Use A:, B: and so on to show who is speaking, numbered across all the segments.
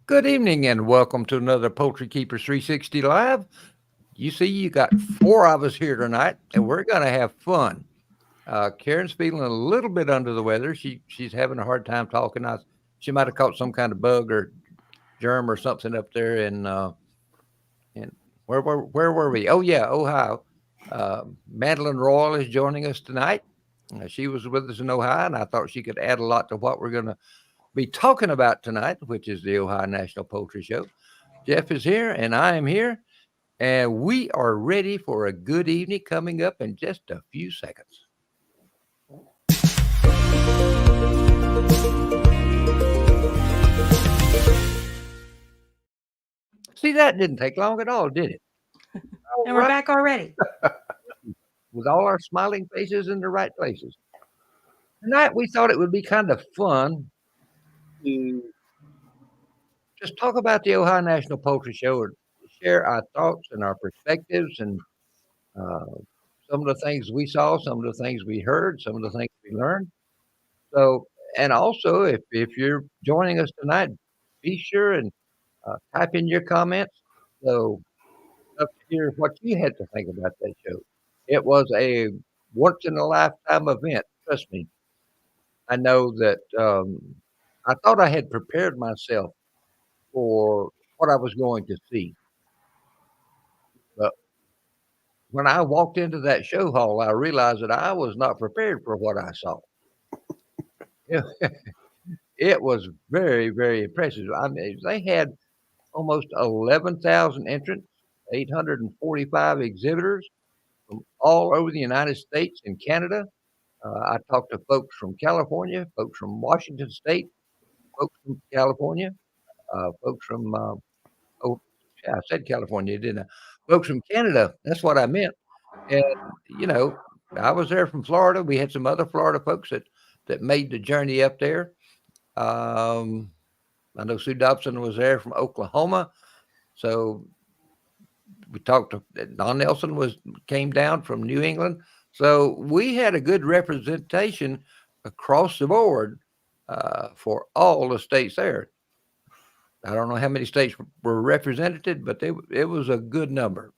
A: Good evening and welcome to another Poultry Keepers 360 Live. You see, you got four of us here tonight, and we're going to have fun. Karen's feeling a little bit under the weather. She's having a hard time talking. She might have caught some kind of bug or germ or something up there in where were we? Oh yeah, Ohio. Madeline Royal is joining us tonight. She was with us in Ohio, and I thought she could add a lot to what we're going to be talking about tonight, which is the Ohio National Poultry Show. Jeff is here, and I am here, and we are ready for a good evening coming up in just a few seconds. See, that didn't take long at all, did it? All
B: And we're
A: right,
B: back already.
A: with all our smiling faces in the right places. Tonight, we thought it would be kind of fun to just talk about the Ohio National Poultry Show and share our thoughts and our perspectives and uh, some of the things we saw, some of the things we heard, some of the things we learned. So, and also, if you're joining us tonight, be sure and type in your comments. So, love to hear what you had to think about that show. It was a once in a lifetime event. Trust me. I know that I thought I had prepared myself for what I was going to see, but when I walked into that show hall, I realized that I was not prepared for what I saw. It, it was very, very impressive. I mean, they had almost 11,000 entrants, 845 exhibitors from all over the United States and Canada. I talked to folks from California, folks from Washington State, folks from California, folks from, oh, yeah, I said California, didn't I? Folks from Canada. That's what I meant. And, you know, I was there from Florida. We had some other Florida folks that made the journey up there. Um, I know Sue Dobson was there from Oklahoma. So we talked to Don Nelson was came down from New England. So we had a good representation across the board for all the states there. I don't know how many states were represented, but it was a good number.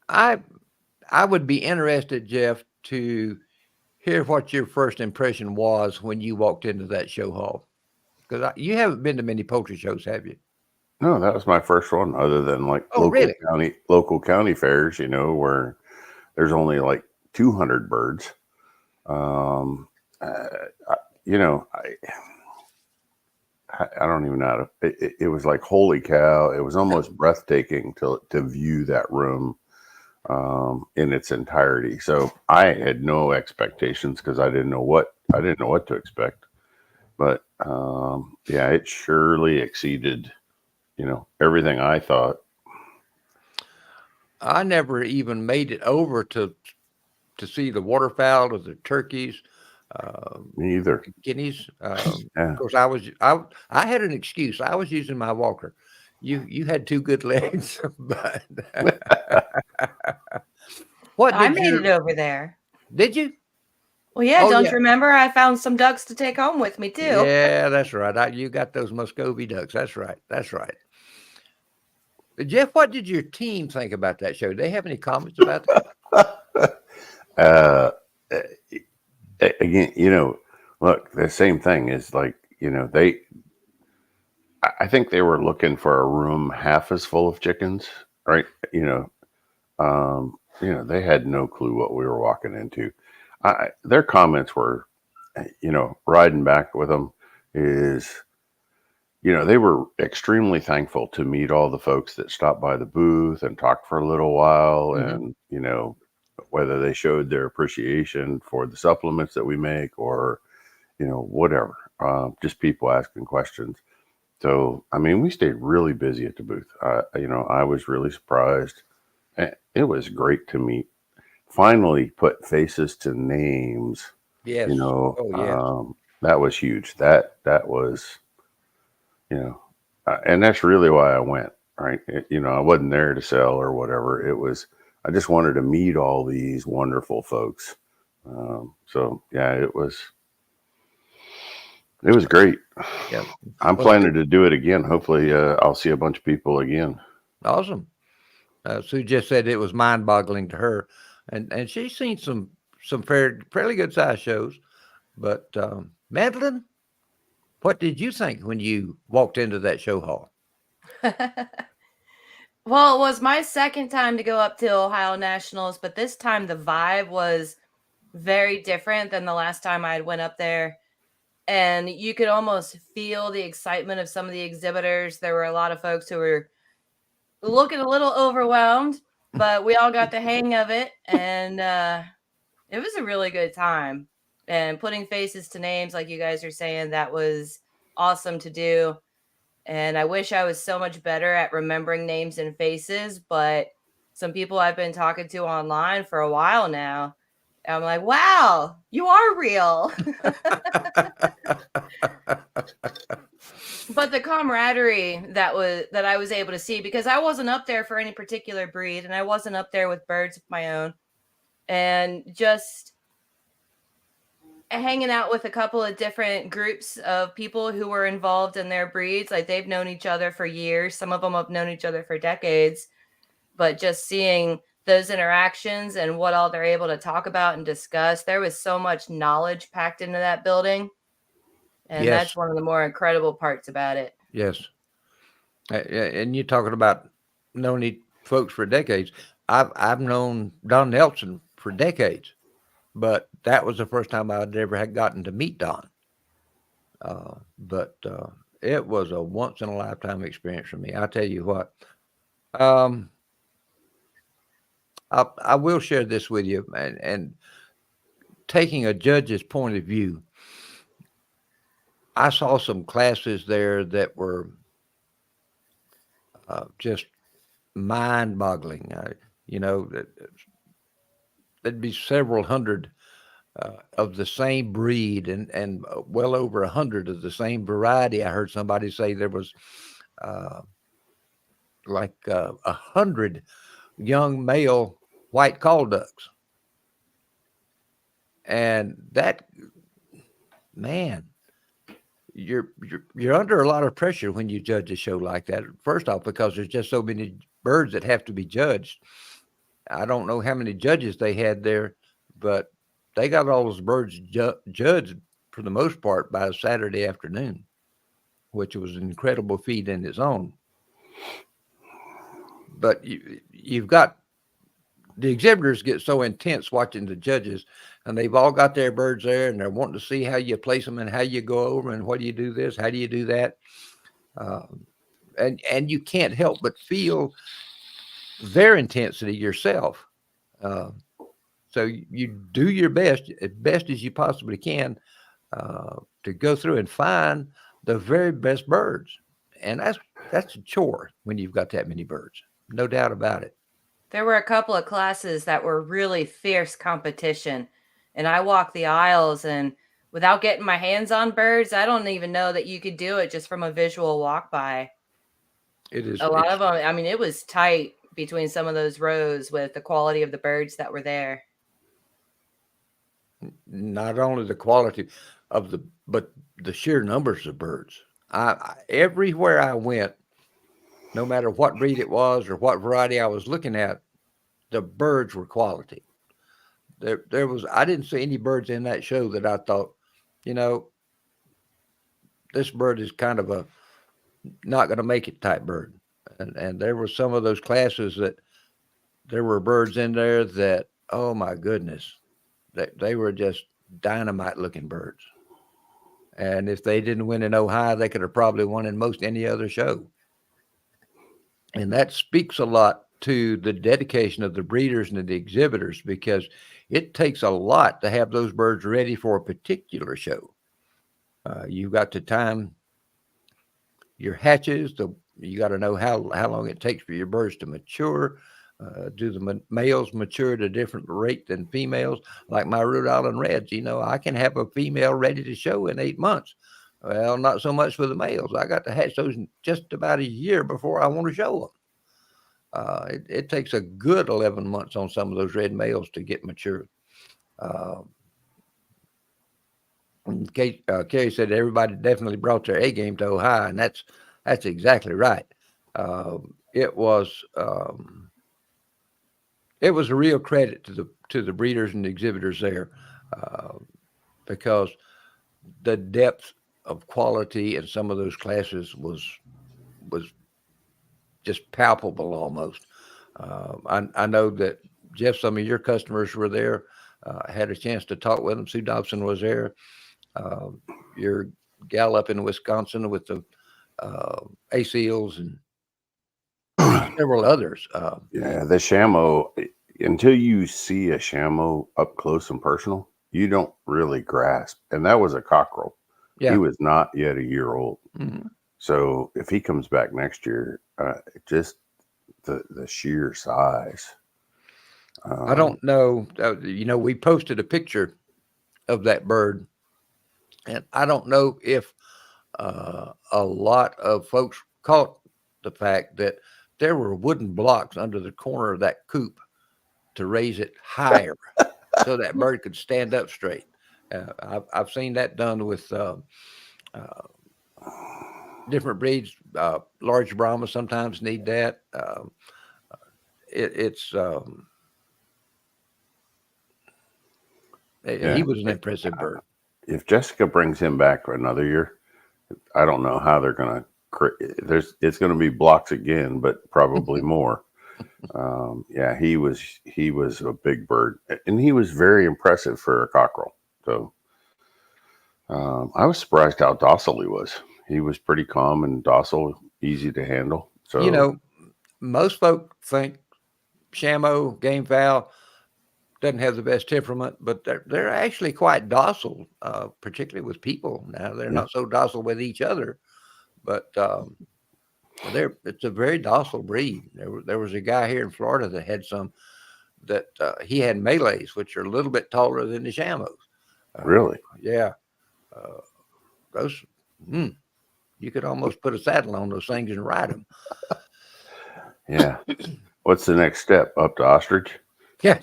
A: I I would be interested, Jeff, to hear what your first impression was when you walked into that show hall. Because you haven't been to many poultry shows, have you?
C: No, that was my first one, other than like
A: Oh, really?
C: local county fairs, where there's only like 200 birds. Um, uh, I, you know, I don't even know how to. It was like holy cow! It was almost breathtaking to view that room in its entirety. So I had no expectations because I didn't know what to expect. But yeah, it surely exceeded everything I thought.
A: I never even made it over to see the waterfowl or the turkeys,
C: Me either.
A: guineas. Of
C: Yeah.
A: course, I had an excuse. I was using my walker. You had two good legs, but what
B: I
A: did
B: made
A: you
B: it over there.
A: did you?
B: Well, yeah,
A: Oh
B: don't you
A: yeah,
B: remember? I found some ducks to take home with me, too.
A: yeah, that's right. You got those Muscovy ducks. That's right. That's right. Jeff, what did your team think about that show? Do they have any comments about that?
C: uh, Again, look, the same thing is like, I think they were looking for a room half as full of chickens, right? They had no clue what we were walking into. Their comments were, riding back with them is, they were extremely thankful to meet all the folks that stopped by the booth and talked for a little while,
A: Hmm.
C: and whether they showed their appreciation for the supplements that we make, or whatever, just people asking questions. So I mean, we stayed really busy at the booth. I was really surprised. It was great to meet, finally put faces to names. you
A: Yes.
C: know
A: Oh yes.
C: um, that was huge. That was, and that's really why I went. Right. I wasn't there to sell or whatever. I just wanted to meet all these wonderful folks. So yeah, it was It was great.
A: Yeah.
C: I'm
A: Well,
C: planning to do it again. Hopefully, I'll see a bunch of people again.
A: awesome. Sue just said it was mind-boggling to her, and she's seen some fairly good sized shows. But Madeline, what did you think when you walked into that show hall?
B: Well, it was my second time to go up to Ohio Nationals, but this time the vibe was very different than the last time I went up there. And you could almost feel the excitement of some of the exhibitors. There were a lot of folks who were looking a little overwhelmed, but we all got the hang of it. And it was a really good time. And putting faces to names, like you guys are saying, that was awesome to do. And I wish I was so much better at remembering names and faces, but some people I've been talking to online for a while now, I'm like, wow, you are real. But the camaraderie that I was able to see, because I wasn't up there for any particular breed and I wasn't up there with birds of my own, and just hanging out with a couple of different groups of people who were involved in their breeds. Like, they've known each other for years. Some of them have known each other for decades, but just seeing those interactions and what all they're able to talk about and discuss, there was so much knowledge packed into that building. And
A: Yes.
B: that's one of the more incredible parts about it.
A: Yes. And you're talking about known folks for decades. I've known Don Nelson for decades, but that was the first time I'd ever had gotten to meet Don. But it was a once in a lifetime experience for me. I tell you what. I will share this with you, and taking a judge's point of view, I saw some classes there that were just mind-boggling. There'd be several hundred of the same breed, and well over 100 of the same variety. I heard somebody say there was like 100 young male white call ducks, and that, man, you're under a lot of pressure when you judge a show like that. First off, because there's just so many birds that have to be judged. I don't know how many judges they had there, but they got all those birds judged for the most part by Saturday afternoon, which was an incredible feat in its own. But you've got the exhibitors get so intense watching the judges, and they've all got their birds there, and they're wanting to see how you place them and how you go over and what do you do this, how do you do that, and you can't help but feel their intensity yourself. So you do your best, as best as you possibly can, to go through and find the very best birds, and that's a chore when you've got that many birds, no doubt about it.
B: There were a couple of classes that were really fierce competition, and I walked the aisles, and without getting my hands on birds, I don't even know that you could do it just from a visual walk by.
A: It is
B: a lot of them. I mean, it was tight between some of those rows with the quality of the birds that were there.
A: Not only the quality of but the sheer numbers of birds. Everywhere I went, no matter what breed it was or what variety I was looking at, the birds were quality. There was, I didn't see any birds in that show that I thought, this bird is kind of a not going to make it type bird. And there were some of those classes that there were birds in there that, oh my goodness, they were just dynamite looking birds. And if they didn't win in Ohio, they could have probably won in most any other show. And that speaks a lot to the dedication of the breeders and the exhibitors, because it takes a lot to have those birds ready for a particular show. You've got to time your hatches. You got to know how long it takes for your birds to mature. Do the males mature at a different rate than females? Like my Rhode Island Reds, I can have a female ready to show in 8 months. Well, not so much for the males. I got to hatch those in just about a year before I want to show them. It takes a good 11 months on some of those red males to get mature. Kerry said everybody definitely brought their A game to Ohio, and that's exactly right. It was it was a real credit to the breeders and the exhibitors there, uh, because the depth of quality in some of those classes was just palpable almost. I know that Jeff, some of your customers were there. Had a chance to talk with them. Sue Dobson was there. Uh, your gal up in Wisconsin with the ACLs and several others.
C: Yeah, the Shamo, until you see a Shamo up close and personal, you don't really grasp. And that was a cockerel.
A: Yeah.
C: He was not yet a year old.
A: Mm-hmm.
C: So if he comes back next year, just the sheer size.
A: I don't know. We posted a picture of that bird, and I don't know if a lot of folks caught the fact that there were wooden blocks under the corner of that coop to raise it higher so that bird could stand up straight. I've seen that done with different breeds. Large Brahmas sometimes need that. It's he was an impressive bird.
C: If Jessica brings him back for another year, I don't know how they're going to. It's going to be blocks again, but probably more. Yeah, he was a big bird, and he was very impressive for a cockerel. So I was surprised how docile he was. He was pretty calm and docile, easy to handle. So
A: most folk think Shamo game fowl doesn't have the best temperament, but they're actually quite docile, particularly with people. Now they're not so docile with each other, but it's a very docile breed. There was a guy here in Florida that had some that he had Malays, which are a little bit taller than the Shamos.
C: Really?
A: Yeah. Those, you could almost put a saddle on those things and ride them.
C: Yeah. What's the next step? Up to ostrich?
A: Yeah.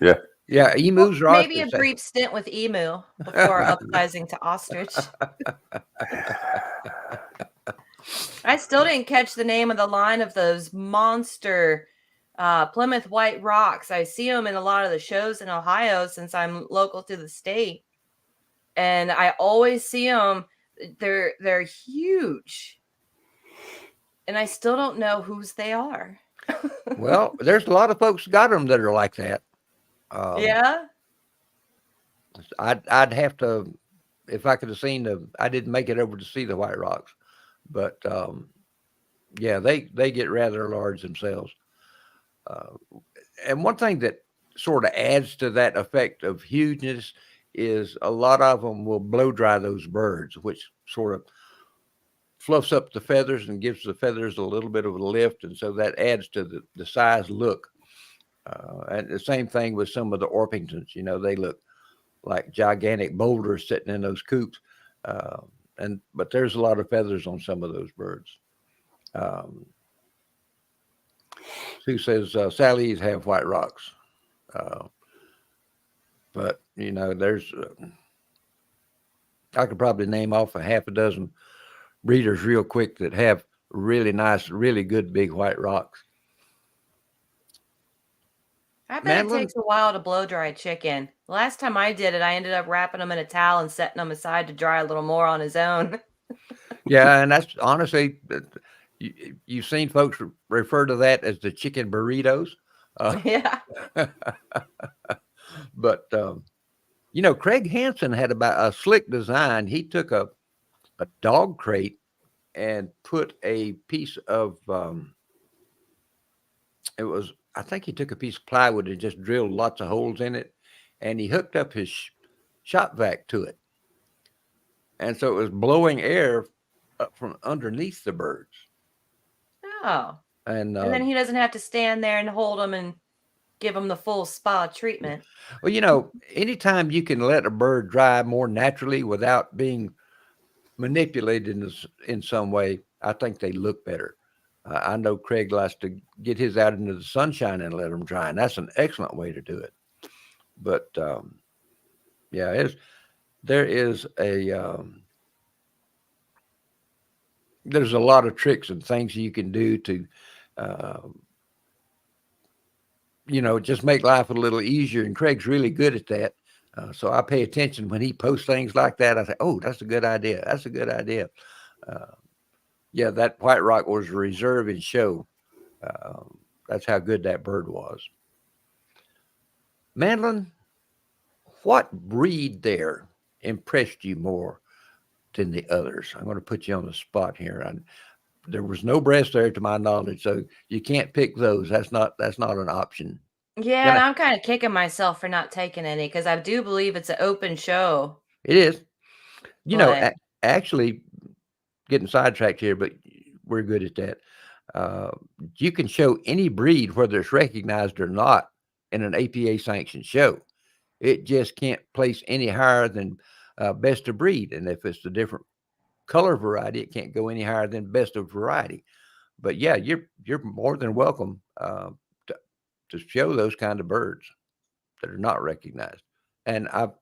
C: Yeah.
A: Yeah. Emus are
B: maybe a brief stint with emu before upsizing to ostrich. I still didn't catch the name of the line of those monster Plymouth White Rocks. I see them in a lot of the shows in Ohio since I'm local to the state, and I always see them. They're huge, and I still don't know whose they are.
A: Well, there's a lot of folks got them that are like that.
B: Yeah,
A: I'd have to, if I could have seen I didn't make it over to see the White Rocks, but yeah, they get rather large themselves. And one thing that sort of adds to that effect of hugeness is a lot of them will blow dry those birds, which sort of fluffs up the feathers and gives the feathers a little bit of a lift. And so that adds to the size look. And the same thing with some of the Orpingtons, they look like gigantic boulders sitting in those coops. But there's a lot of feathers on some of those birds. Sue says Sallies have White Rocks. But, there's, I could probably name off a half a dozen breeders real quick that have really nice, really good big White Rocks.
B: I bet it takes a while to blow dry a chicken. The last time I did it, I ended up wrapping him in a towel and setting him aside to dry a little more on his own.
A: Yeah, and that's honestly, you've seen folks refer to that as the chicken burritos.
B: Yeah.
A: But, Craig Hansen had about a slick design. He took a dog crate and put a piece of, I think he took a piece of plywood and just drilled lots of holes in it, and he hooked up his shop vac to it. And so it was blowing air up from underneath the birds.
B: Oh. And then he doesn't have to stand there and hold them and give them the full spa treatment.
A: Well, anytime you can let a bird dry more naturally without being manipulated in some way, I think they look better. I know Craig likes to get his out into the sunshine and let them dry, and that's an excellent way to do it. But yeah, there is there's a lot of tricks and things you can do to, uh, just make life a little easier. And Craig's really good at that. So I pay attention when he posts things like that. I say, "Oh, that's a good idea. That's a good idea." Uh, yeah, that White Rock was a reserve and show. That's how good that bird was. Mandlin, what breed there impressed you more than the others? I'm going to put you on the spot here. There was no breast there to my knowledge, so you can't pick those. That's not an option.
B: Yeah,
A: Can
B: and
A: I?
B: I'm kind of kicking myself for not taking any because I do believe it's an open show.
A: It is. You know,
B: But
A: actually, getting sidetracked here, but we're good at that. Uh, you can show any breed, whether it's recognized or not, in an APA sanctioned show. It just can't place any higher than best of breed. And if it's a different color variety, it can't go any higher than best of variety. But yeah, you're more than welcome to, to show those kind of birds that are not recognized. And I've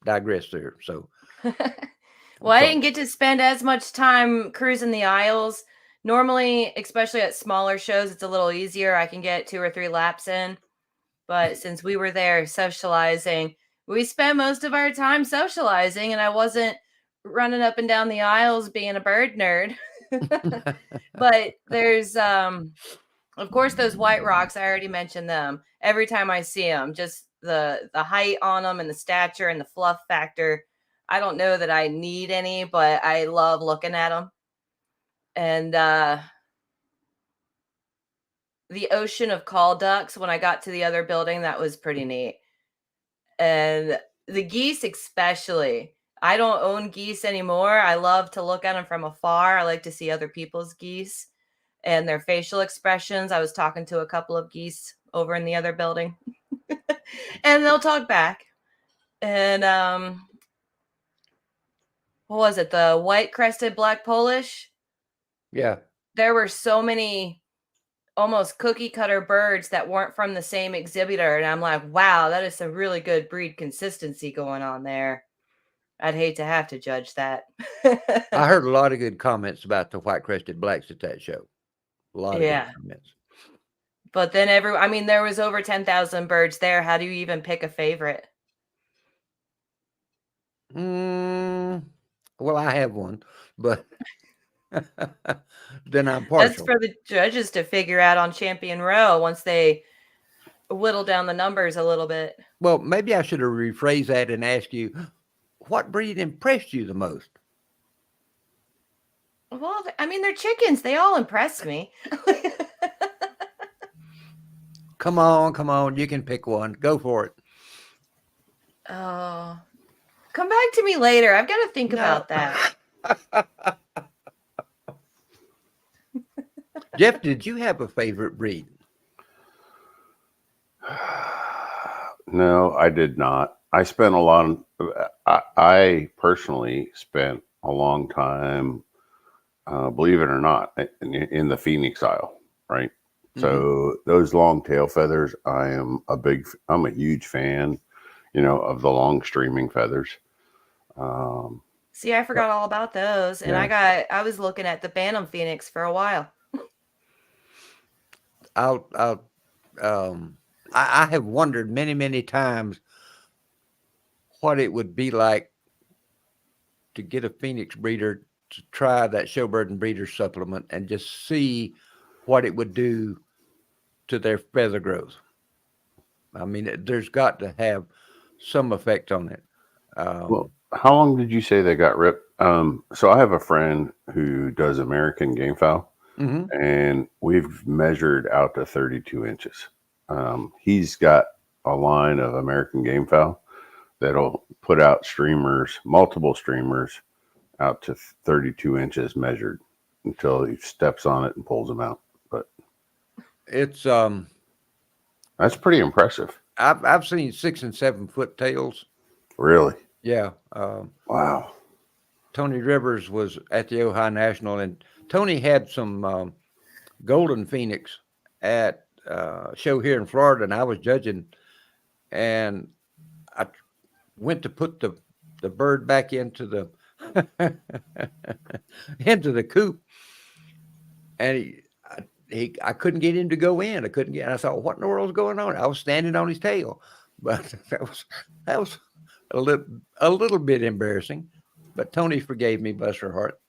A: digressed there. So
B: well,
A: I'm
B: I
A: sorry.
B: didn't get to spend as much time cruising the aisles. Normally, especially at smaller shows, it's a little easier. I can get 2 or 3 laps in. But since we were there socializing, we spent most of our time socializing, and I wasn't running up and down the aisles being a bird nerd. But there's of course those white rocks, I already mentioned them. Every time I see them, just the height on them and the stature and the fluff factor. I don't know that I need any, but I love looking at them. And the ocean of call ducks when I got to the other building, that was pretty neat. And the geese especially. I don't own geese anymore. I love to look at them from afar. I like to see other people's geese and their facial expressions. I was talking to a couple of geese over in the other building, and they'll talk back. And what was it? The white crested black Polish.
A: Yeah.
B: There were so many almost cookie cutter birds that weren't from the same exhibitor, and I'm like, wow, that is some really good breed consistency going on there. I'd hate to have to judge that.
A: I heard a lot of good comments about the white crested blacks at that show. A lot of good
B: Yeah.
A: comments.
B: But then there was over 10,000 birds there. How do you even pick a favorite?
A: Mm, well, I have one, but then I'm
B: That's
A: partial.
B: for the judges to figure out on Champion Row once they whittle down the numbers a little bit.
A: Well, maybe I should have rephrased that and asked you, what breed impressed you the most?
B: Well, they're chickens. They all impress me.
A: Come on. You can pick one. Go for it.
B: Oh, come back to me later. I've got to think
A: No.
B: about that.
A: Jeff, did you have a favorite breed?
C: No, I did not. I spent a lot of, I personally spent a long time, believe it or not, in the Phoenix Isle, right? So those long tail feathers, I'm a huge fan, of the long streaming feathers.
B: See, I forgot all about those, and
C: Yeah.
B: I was looking at the Bantam Phoenix for a while.
A: I have wondered many, many times what it would be like to get a Phoenix breeder to try that Showbird and Breeder supplement and just see what it would do to their feather growth. I mean, there's got to have some effect on it.
C: Well, how long did you say they got ripped? So I have a friend who does American game fowl, and we've measured out to 32 inches. He's got a line of American game fowl that'll put out streamers, multiple streamers, out to 32 inches measured until he steps on it and pulls them out. But
A: It's
C: that's pretty impressive.
A: I've seen 6 and 7 foot tails.
C: Really?
A: Yeah.
C: Wow.
A: Tony Rivers was at the Ohio National, and Tony had some golden Phoenix at a show here in Florida, and I was judging, and I went to put the the bird back into the into the coop, and I couldn't get him to go in. I couldn't get. And I thought, what in the world's going on? I was standing on his tail, but that was a little bit embarrassing. But Tony forgave me, bless her heart.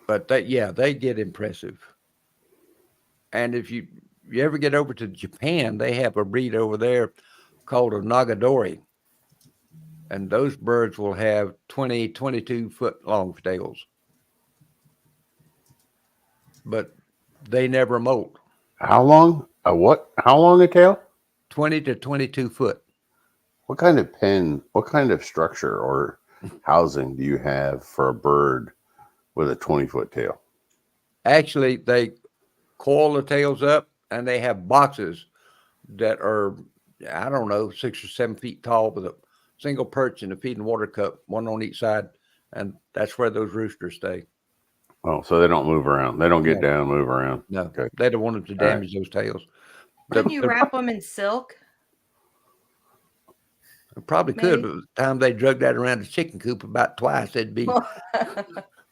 A: But they get impressive. And if you ever get over to Japan, they have a breed over there called a Nagadori. And those birds will have 20, 22 foot long tails. But they never molt.
C: How long? What? How long a tail?
A: 20 to 22 foot.
C: What kind of pen, what kind of structure or housing do you have for a bird with a 20-foot tail?
A: Actually, they coil the tails up and they have boxes that are, I don't know, 6 or 7 feet tall with a single perch and a feed and water cup, one on each side. And that's where those roosters stay.
C: Oh, so they don't move around. They don't get down and move around.
A: No,
C: okay.
A: They don't want them to damage those tails.
B: Couldn't you wrap them in silk?
A: Probably could, but by the time they drug that around the chicken coop about twice, it'd be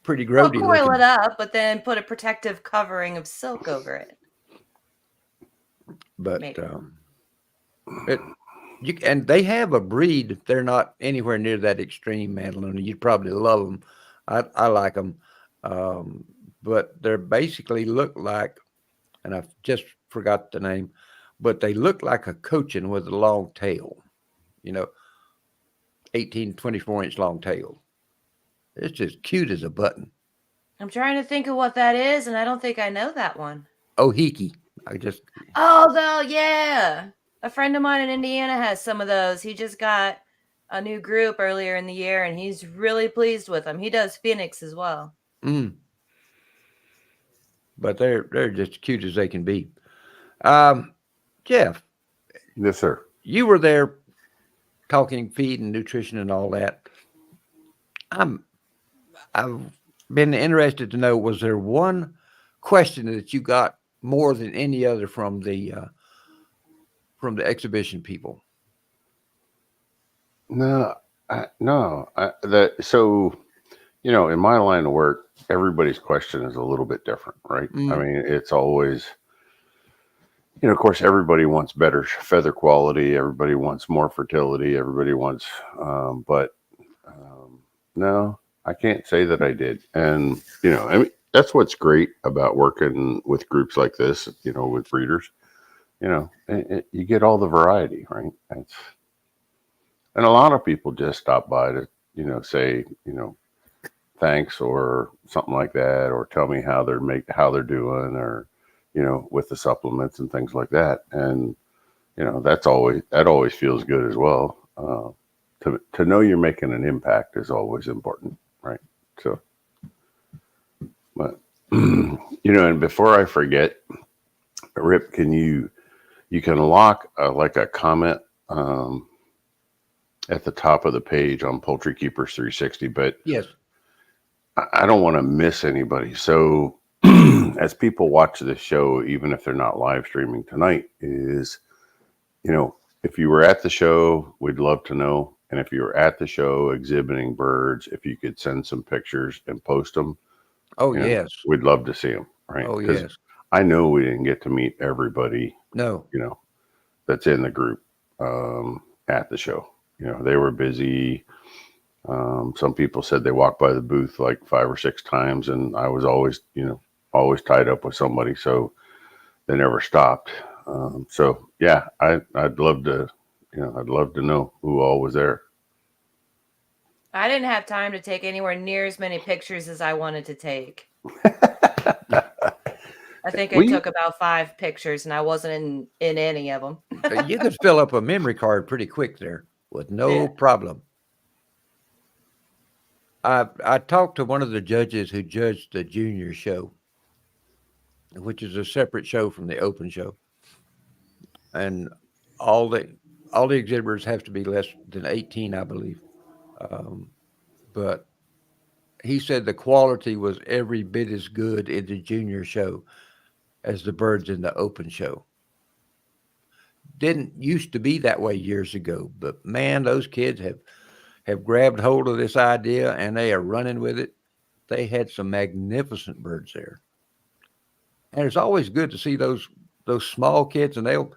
A: pretty grody.
B: Coil it up, but then put a protective covering of silk over it.
A: But and they have a breed. They're not anywhere near that extreme, Madeline. You'd probably love them. I like them, but they're basically look like, and I just forgot the name, but they look like a cochin with a long tail. 18, 24-inch long tail. It's just cute as a button.
B: I'm trying to think of what that is, and I don't think I know that one.
A: Ohiki.
B: Yeah. A friend of mine in Indiana has some of those. He just got a new group earlier in the year, and he's really pleased with them. He does Phoenix as well.
A: But they're just cute as they can be. Jeff.
C: Yes, sir.
A: You were there talking feed and nutrition and all that. I've been interested to know, was there one question that you got more than any other from the exhibition people?
C: No. So, in my line of work, everybody's question is a little bit different, right? I mean, it's always, of course, everybody wants better feather quality. Everybody wants more fertility. Everybody wants, no, I can't say that I did. And, I mean, that's what's great about working with groups like this, with breeders, you get all the variety, right? And a lot of people just stop by to, say, thanks or something like that, or tell me how they're doing, or, with the supplements and things like that. And, that always feels good as well. To know you're making an impact is always important, right? So, but, and before I forget, Rip, you can lock like a comment at the top of the page on Poultry Keepers 360, but
A: yes,
C: I don't want to miss anybody. So as people watch this show, even if they're not live streaming tonight, is, if you were at the show, we'd love to know. And if you were at the show exhibiting birds, if you could send some pictures and post them.
A: Oh, yes.
C: We'd love to see them, right?
A: Oh, yes.
C: I know we didn't get to meet everybody.
A: No.
C: That's in the group at the show. They were busy. Some people said they walked by the booth like 5 or 6 times, and I was always tied up with somebody, so they never stopped. So yeah, I'd love to know who all was there.
B: I didn't have time to take anywhere near as many pictures as I wanted to take. I think I took about 5 pictures, and I wasn't in any of them.
A: You could fill up a memory card pretty quick there with no problem. I talked to one of the judges who judged the junior show, which is a separate show from the open show, and all the exhibitors have to be less than 18, I believe. But he said the quality was every bit as good in the junior show as the birds in the open show. didn't used to be that way years ago. But man, those kids have grabbed hold of this idea and they are running with it. They had some magnificent birds there, and it's always good to see those small kids, and they'll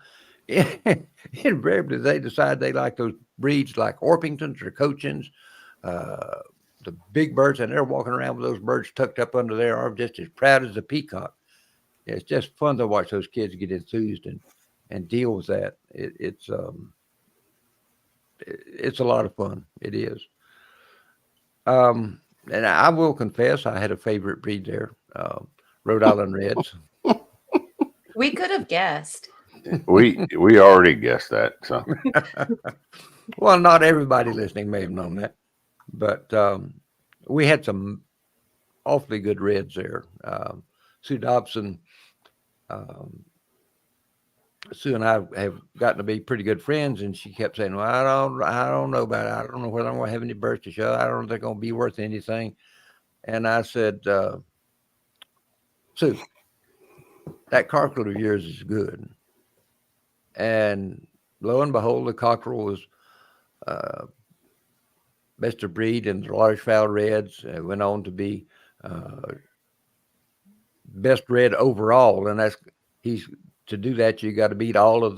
A: invariably they decide they like those breeds like Orpingtons or Cochins, uh, the big birds, and they're walking around with those birds tucked up under their arm, just as proud as a peacock. It's just fun to watch those kids get enthused and deal with that. It's a lot of fun. It is. And I will confess, I had a favorite breed there, Rhode Island Reds.
B: We could have guessed.
C: We already guessed that. So
A: Well, not everybody listening may have known that, but we had some awfully good Reds there. Sue Dobson, um, Sue and I have gotten to be pretty good friends, and she kept saying, "Well, I don't know about it. I don't know whether I'm going to have any birds to show. I don't know if they're going to be worth anything." And I said, "Sue, that cockerel of yours is good." And lo and behold, the cockerel was uh, best of breed in the large fowl reds. Went on to be uh, best red overall, and that's he's to do that. You got to beat all of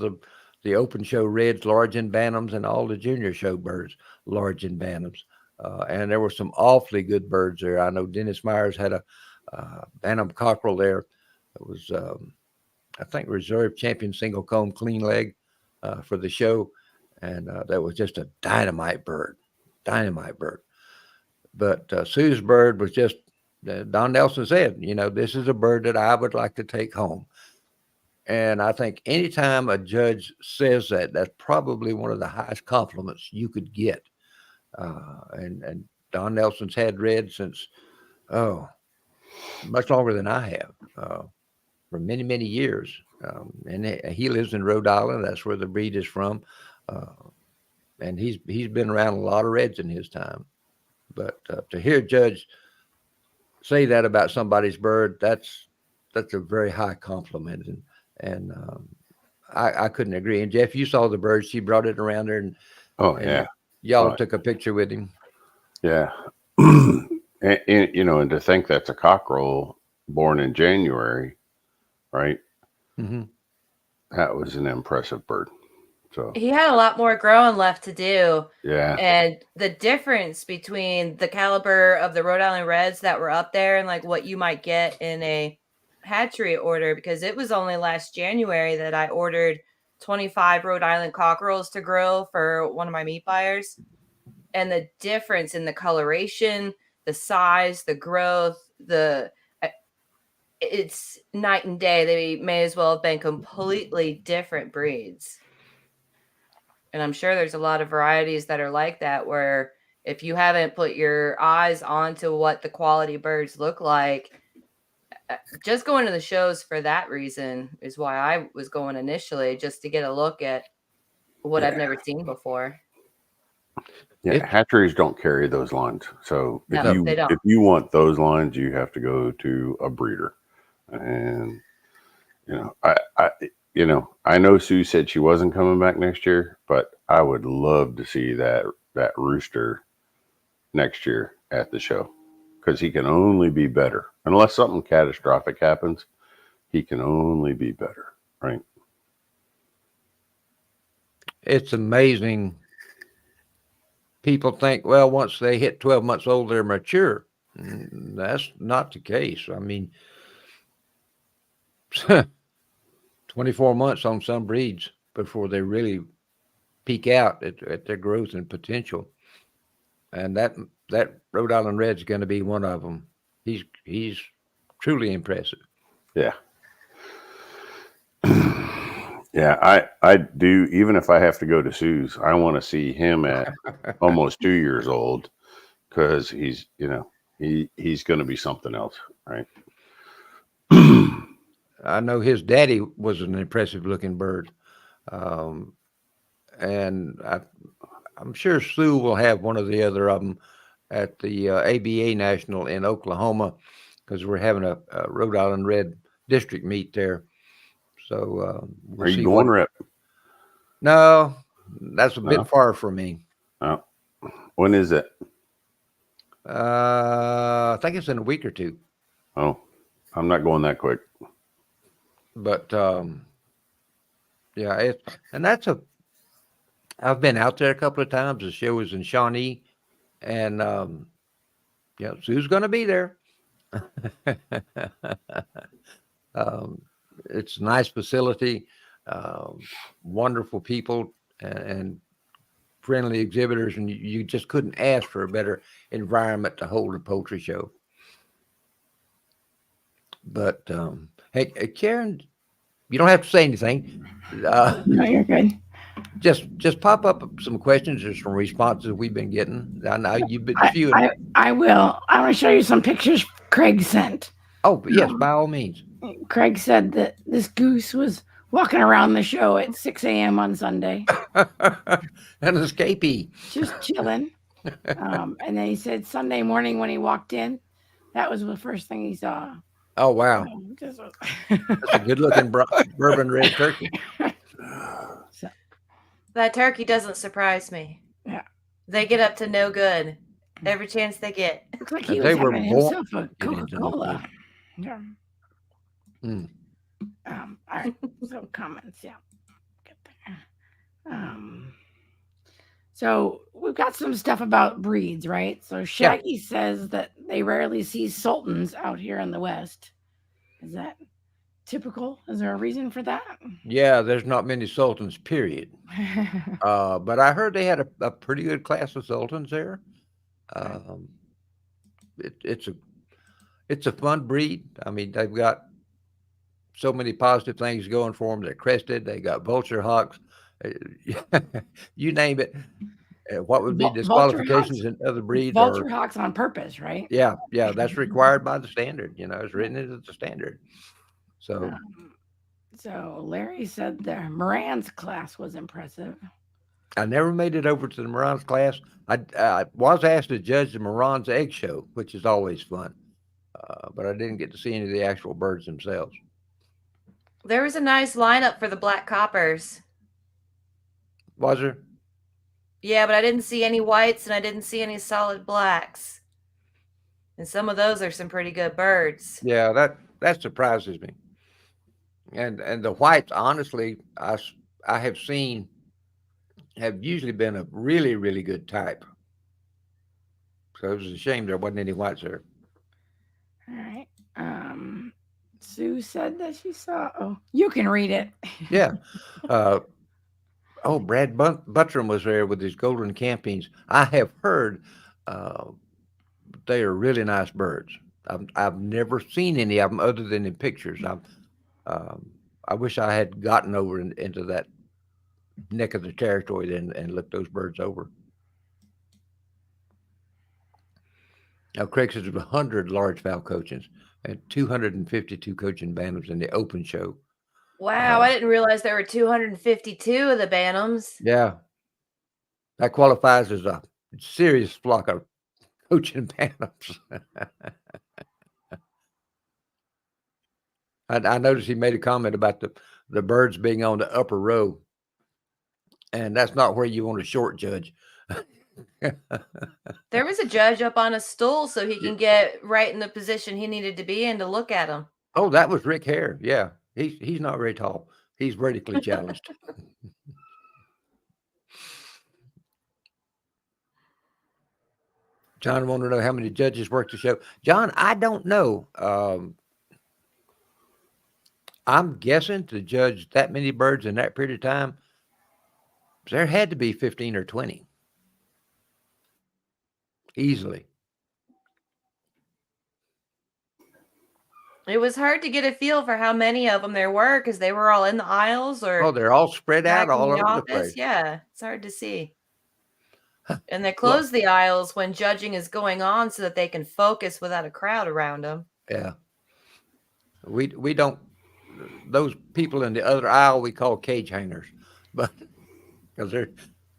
A: the open show reds, large and bantams, and all the junior show birds, large and bantams. And there were some awfully good birds there. I know Dennis Myers had a bantam cockerel there. It was, I think, reserve champion single comb clean leg for the show, and that was just a dynamite bird, dynamite bird. But Sue's bird was just. Don Nelson said, this is a bird that I would like to take home. And I think anytime a judge says that, that's probably one of the highest compliments you could get. And Don Nelson's had red since, oh, much longer than I have, for many, many years. And he lives in Rhode Island. That's where the breed is from. And he's been around a lot of reds in his time. But to hear a judge say that about somebody's bird, that's a very high compliment. And I couldn't agree. And Jeff, you saw the bird. She brought it around there, and
C: yeah,
A: y'all took a picture with him.
C: Yeah. And to think that's a cockerel born in January, right?
A: Mm-hmm.
C: That was an impressive bird. So
B: He had a lot more growing left to do.
C: yeah.
B: And the difference between the caliber of the Rhode Island Reds that were up there and like what you might get in a hatchery order, because it was only last January that I ordered 25 Rhode Island cockerels to grill for one of my meat buyers. And the difference in the coloration, the size, the growth, it's night and day. They may as well have been completely different breeds. And I'm sure there's a lot of varieties that are like that, where if you haven't put your eyes onto what the quality birds look like, just going to the shows for that reason is why I was going initially, just to get a look at what I've never seen before.
C: Yeah, hatcheries don't carry those lines. So
B: No, they don't.
C: if you want those lines, you have to go to a breeder. And I know Sue said she wasn't coming back next year, but I would love to see that rooster next year at the show, because he can only be better. Unless something catastrophic happens, he can only be better, right?
A: It's amazing. People think, well, once they hit 12 months old, they're mature. That's not the case. I mean, 24 months on some breeds before they really peak out at their growth and potential. And that Rhode Island Red is going to be one of them. He's truly impressive.
C: Yeah. Yeah, I do. Even if I have to go to Sue's, I want to see him at almost 2 years old, because he's going to be something else, right?
A: I know his daddy was an impressive looking bird. And I'm sure Sue will have one of the other of them at the ABA National in Oklahoma, because we're having a Rhode Island Red district meet there. So we'll
C: Are you
A: see
C: going, Rep?
A: No, that's a bit
C: No?
A: far from me.
C: Oh. When is it?
A: I think it's in a week or two.
C: Oh, I'm not going that quick.
A: But yeah, I've been out there a couple of times. The show was in Shawnee, and yeah, Sue's going to be there. It's a nice facility, wonderful people, and friendly exhibitors, and you just couldn't ask for a better environment to hold a poultry show. But hey, Karen, you don't have to say anything.
D: No, you're good.
A: Just pop up some questions or some responses we've been getting. I know you've been few.
D: I will. I want to show you some pictures Craig sent.
A: Oh, yes, by all means.
D: Craig said that this goose was walking around the show at 6 a.m. on Sunday.
A: An escapee.
D: Just chilling. And then he said Sunday morning when he walked in, that was the first thing he saw.
A: Oh, wow. That's a good-looking bourbon red turkey.
D: So,
B: That turkey doesn't surprise me.
D: Yeah.
B: They get up to no good every chance they get.
D: looks like he
A: They
D: was
A: were
D: having
A: born
D: himself a
A: to get into no
D: Coca-Cola. Yeah.
A: Mm.
D: All right. So comments, yeah. Get there. So we've got some stuff about breeds, right? So Shaggy says that they rarely see sultans out here in the West. Is that typical? Is there a reason for that?
A: Yeah, there's not many sultans, period. But I heard they had a pretty good class of sultans there. It's a fun breed. I mean, they've got so many positive things going for them. They're crested. They got vulture hawks. You name it. What would be disqualifications in other breeds?
D: Vulture hawks on purpose, right?
A: Yeah, that's required by the standard. It's written into the standard. So,
D: so Larry said the Moran's class was impressive.
A: I never made it over to the Moran's class. I was asked to judge the Moran's egg show, which is always fun, but I didn't get to see any of the actual birds themselves.
B: There was a nice lineup for the black coppers.
A: Was there?
B: Yeah, but I didn't see any whites and I didn't see any solid blacks. And some of those are some pretty good birds.
A: Yeah, that surprises me. And the whites, honestly, I have seen have usually been a really, really good type. So it was a shame there wasn't any whites there.
D: All right. Sue said that she saw. Oh, you can read it.
A: Yeah. Brad Buttram was there with his golden campings. I have heard they are really nice birds. I've never seen any of them other than in pictures. I wish I had gotten over into that neck of the territory then and looked those birds over. Now, Craig says there's 100 large fowl coachings and 252 coaching bantams in the open show.
B: Wow, I didn't realize there were 252 of the bantams.
A: Yeah. That qualifies as a serious flock of coaching bantams. I noticed he made a comment about the birds being on the upper row, and that's not where you want a short judge.
B: There was a judge up on a stool so he can get right in the position he needed to be in to look at him.
A: Oh, that was Rick Hare. Yeah, he's not very tall. He's vertically challenged. John wanted to know how many judges worked the show. John, I don't know. I'm guessing to judge that many birds in that period of time, there had to be 15 or 20. Easily.
B: It was hard to get a feel for how many of them there were because they were all in the aisles or
A: they're all spread out
B: back in
A: all
B: the
A: over the
B: office.
A: place.
B: Yeah, it's hard to see. And they close the aisles when judging is going on so that they can focus without a crowd around them.
A: Yeah. We don't, those people in the other aisle we call cage hangers, but because they're,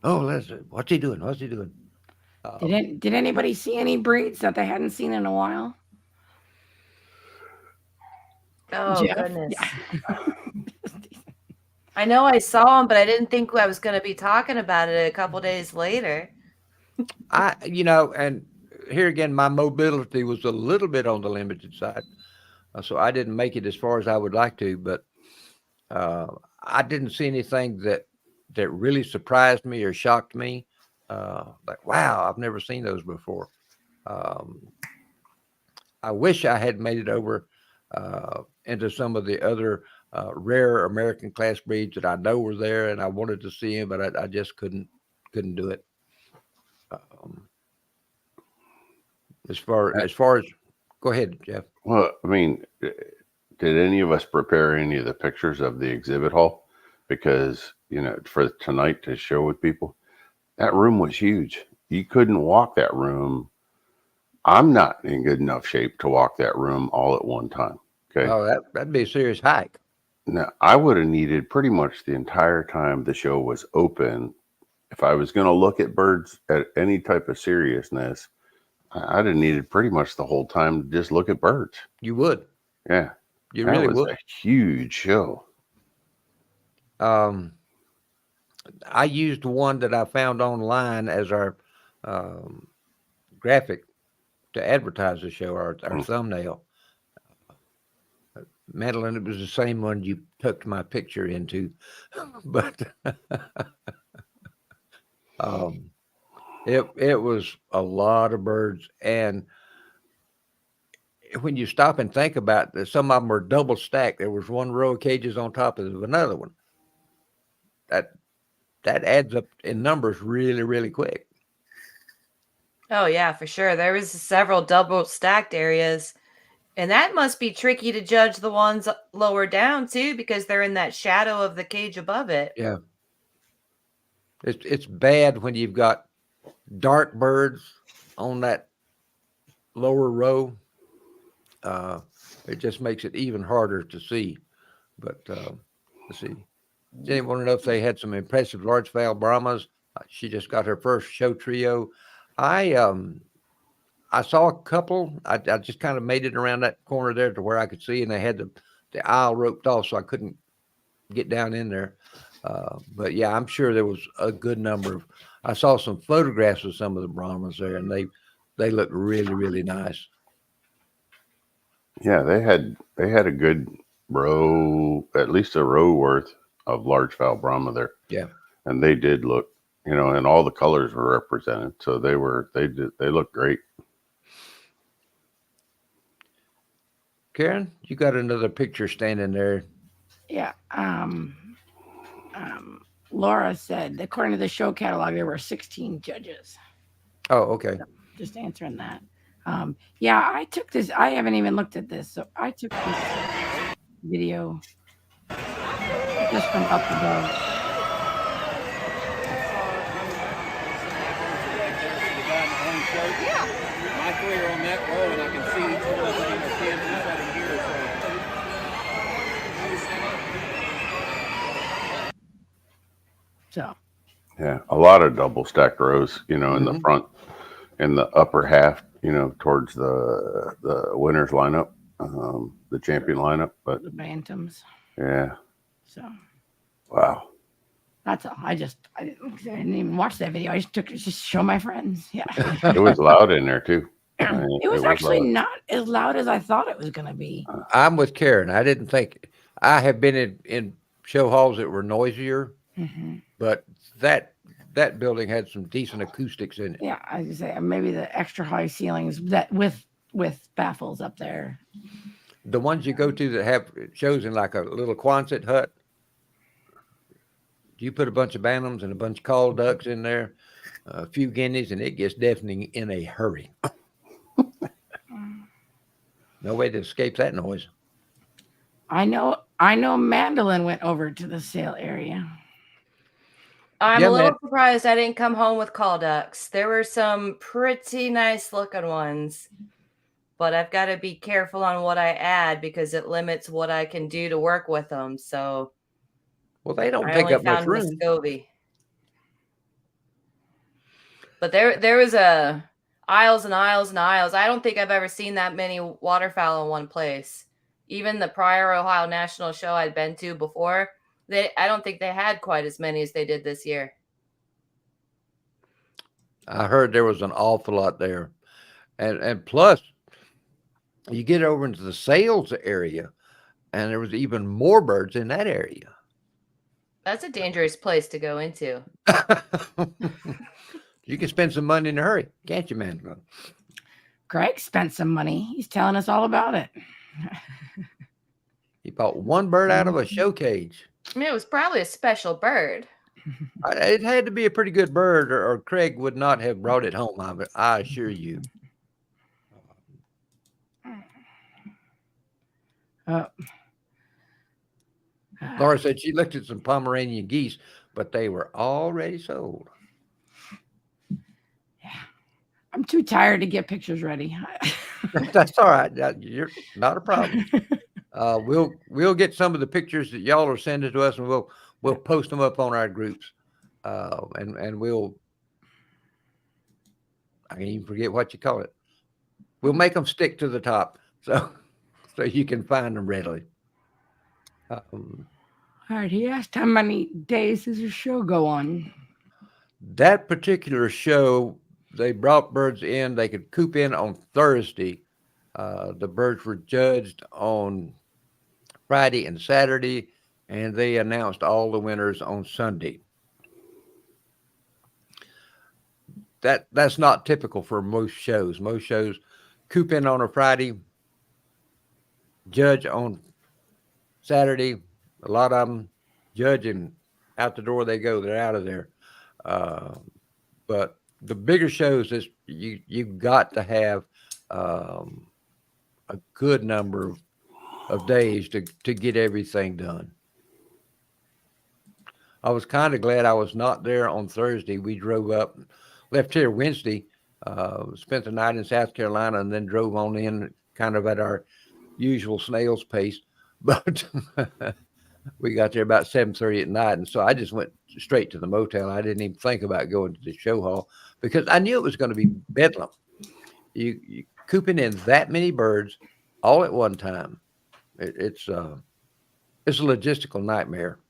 A: what's he doing? What's he doing?
D: Did anybody see any breeds that they hadn't seen in a while?
B: Oh,
D: Jeff?
B: goodness.
D: Yeah.
B: I know I saw him, but I didn't think I was going to be talking about it a couple days later.
A: And here again, my mobility was a little bit on the limited side, so I didn't make it as far as I would like to. But I didn't see anything that really surprised me or shocked me. Like, wow, I've never seen those before. Um, I wish I had made it over into some of the other rare American class breeds that I know were there, and I wanted to see them, but I just couldn't do it. Um, as far as, go ahead, Jeff.
C: Well, I mean, did any of us prepare any of the pictures of the exhibit hall? Because, for tonight to show with people, that room was huge. You couldn't walk that room. I'm not in good enough shape to walk that room all at one time. Okay.
A: Oh, that'd be a serious hike.
C: Now, I would have needed pretty much the entire time the show was open. If I was going to look at birds at any type of seriousness, I'd have needed pretty much the whole time to just look at birds.
A: You would.
C: Yeah.
A: You
C: that
A: really
C: was
A: would.
C: a huge show.
A: I used one that I found online as our graphic to advertise the show, our thumbnail. Madeline, it was the same one you tucked my picture into, but it was a lot of birds. And when you stop and think about it, some of them were double stacked. There was one row of cages on top of another one. That adds up in numbers really, really quick.
B: Oh yeah, for sure. There was several double stacked areas, and that must be tricky to judge the ones lower down too, because they're in that shadow of the cage above it.
A: Yeah. It's bad when you've got dark birds on that lower row. It just makes it even harder to see. But let's see. Did anyone want to know if they had some impressive large fowl Brahmas? She just got her first show trio. I saw a couple. I just kind of made it around that corner there to where I could see, and they had the aisle roped off, so I couldn't get down in there. But yeah, I'm sure there was a good number of. I saw some photographs of some of the Brahmas there, and they look really, really nice.
C: Yeah, they had a good row, at least a row worth of large fowl Brahma there.
A: Yeah,
C: and they did look, and all the colors were represented, so they looked great.
A: Karen, you got another picture standing there.
D: Yeah. Laura said, according to the show catalog, there were 16 judges.
A: Oh, okay.
D: So just answering that. Yeah, I took this. I haven't even looked at this. So I took this video just from up above.
E: Yeah. My three are on that row, and I can see each one of them in the pin setting here.
D: So.
C: Yeah, a lot of double stacked rows, in the front, in the upper half, towards the winners lineup, the champion lineup, but
D: the bantams.
C: Yeah.
D: So.
C: Wow.
D: That's all. I didn't even watch that video. I just took it just to show my friends. Yeah.
C: It was loud in there too.
D: It was actually not as loud as I thought it was going to be.
A: I'm with Karen. I didn't think. I have been in show halls that were noisier, but that building had some decent acoustics in it.
D: Yeah, I was gonna say maybe the extra high ceilings that with baffles up there.
A: The ones you go to that have shows in like a little Quonset hut. You put a bunch of bantams and a bunch of call ducks in there, a few guineas, and it gets deafening in a hurry. No way to escape that noise.
D: I know Mandolin went over to the sale area.
B: I'm a little surprised I didn't come home with call ducks. There were some pretty nice looking ones, but I've got to be careful on what I add because it limits what I can do to work with them. So,
A: well, they don't take up much room.
B: Muscovy. But there was aisles and aisles and aisles. I don't think I've ever seen that many waterfowl in one place. Even the prior Ohio National Show I'd been to before, I don't think they had quite as many as they did this year.
A: I heard there was an awful lot there. And plus, you get over into the sales area, and there was even more birds in that area.
B: That's a dangerous place to go into.
A: You can spend some money in a hurry, can't you, man?
D: Greg spent some money. He's telling us all about it.
A: He bought one bird out of a show cage.
B: I mean, it was probably a special bird.
A: It had to be a pretty good bird, or Craig would not have brought it home. I assure you. Laura said she looked at some Pomeranian geese, but they were already sold.
D: Yeah, I'm too tired to get pictures ready.
A: That's all right. You're not a problem. We'll get some of the pictures that y'all are sending to us, and we'll post them up on our groups. And I can even forget what you call it. We'll make them stick to the top, so you can find them readily.
D: All right. He asked how many days does the show go on?
A: That particular show, they brought birds in. They could coop in on Thursday. The birds were judged on Friday and Saturday, and they announced all the winners on Sunday. That's not typical for most shows. Most shows coop in on a Friday, judge on Saturday. A lot of them judge, and out the door they go. They're out of there. But the bigger shows is you've got to have a good number of days to get everything done. I was kind of glad I was not there on Thursday. We drove up, left here Wednesday, spent the night in South Carolina, and then drove on in kind of at our usual snail's pace. But we got there about 7:30 at night, and so I just went straight to the motel. I didn't even think about going to the show hall because I knew it was going to be bedlam. You cooping in that many birds all at one time. It's a logistical nightmare.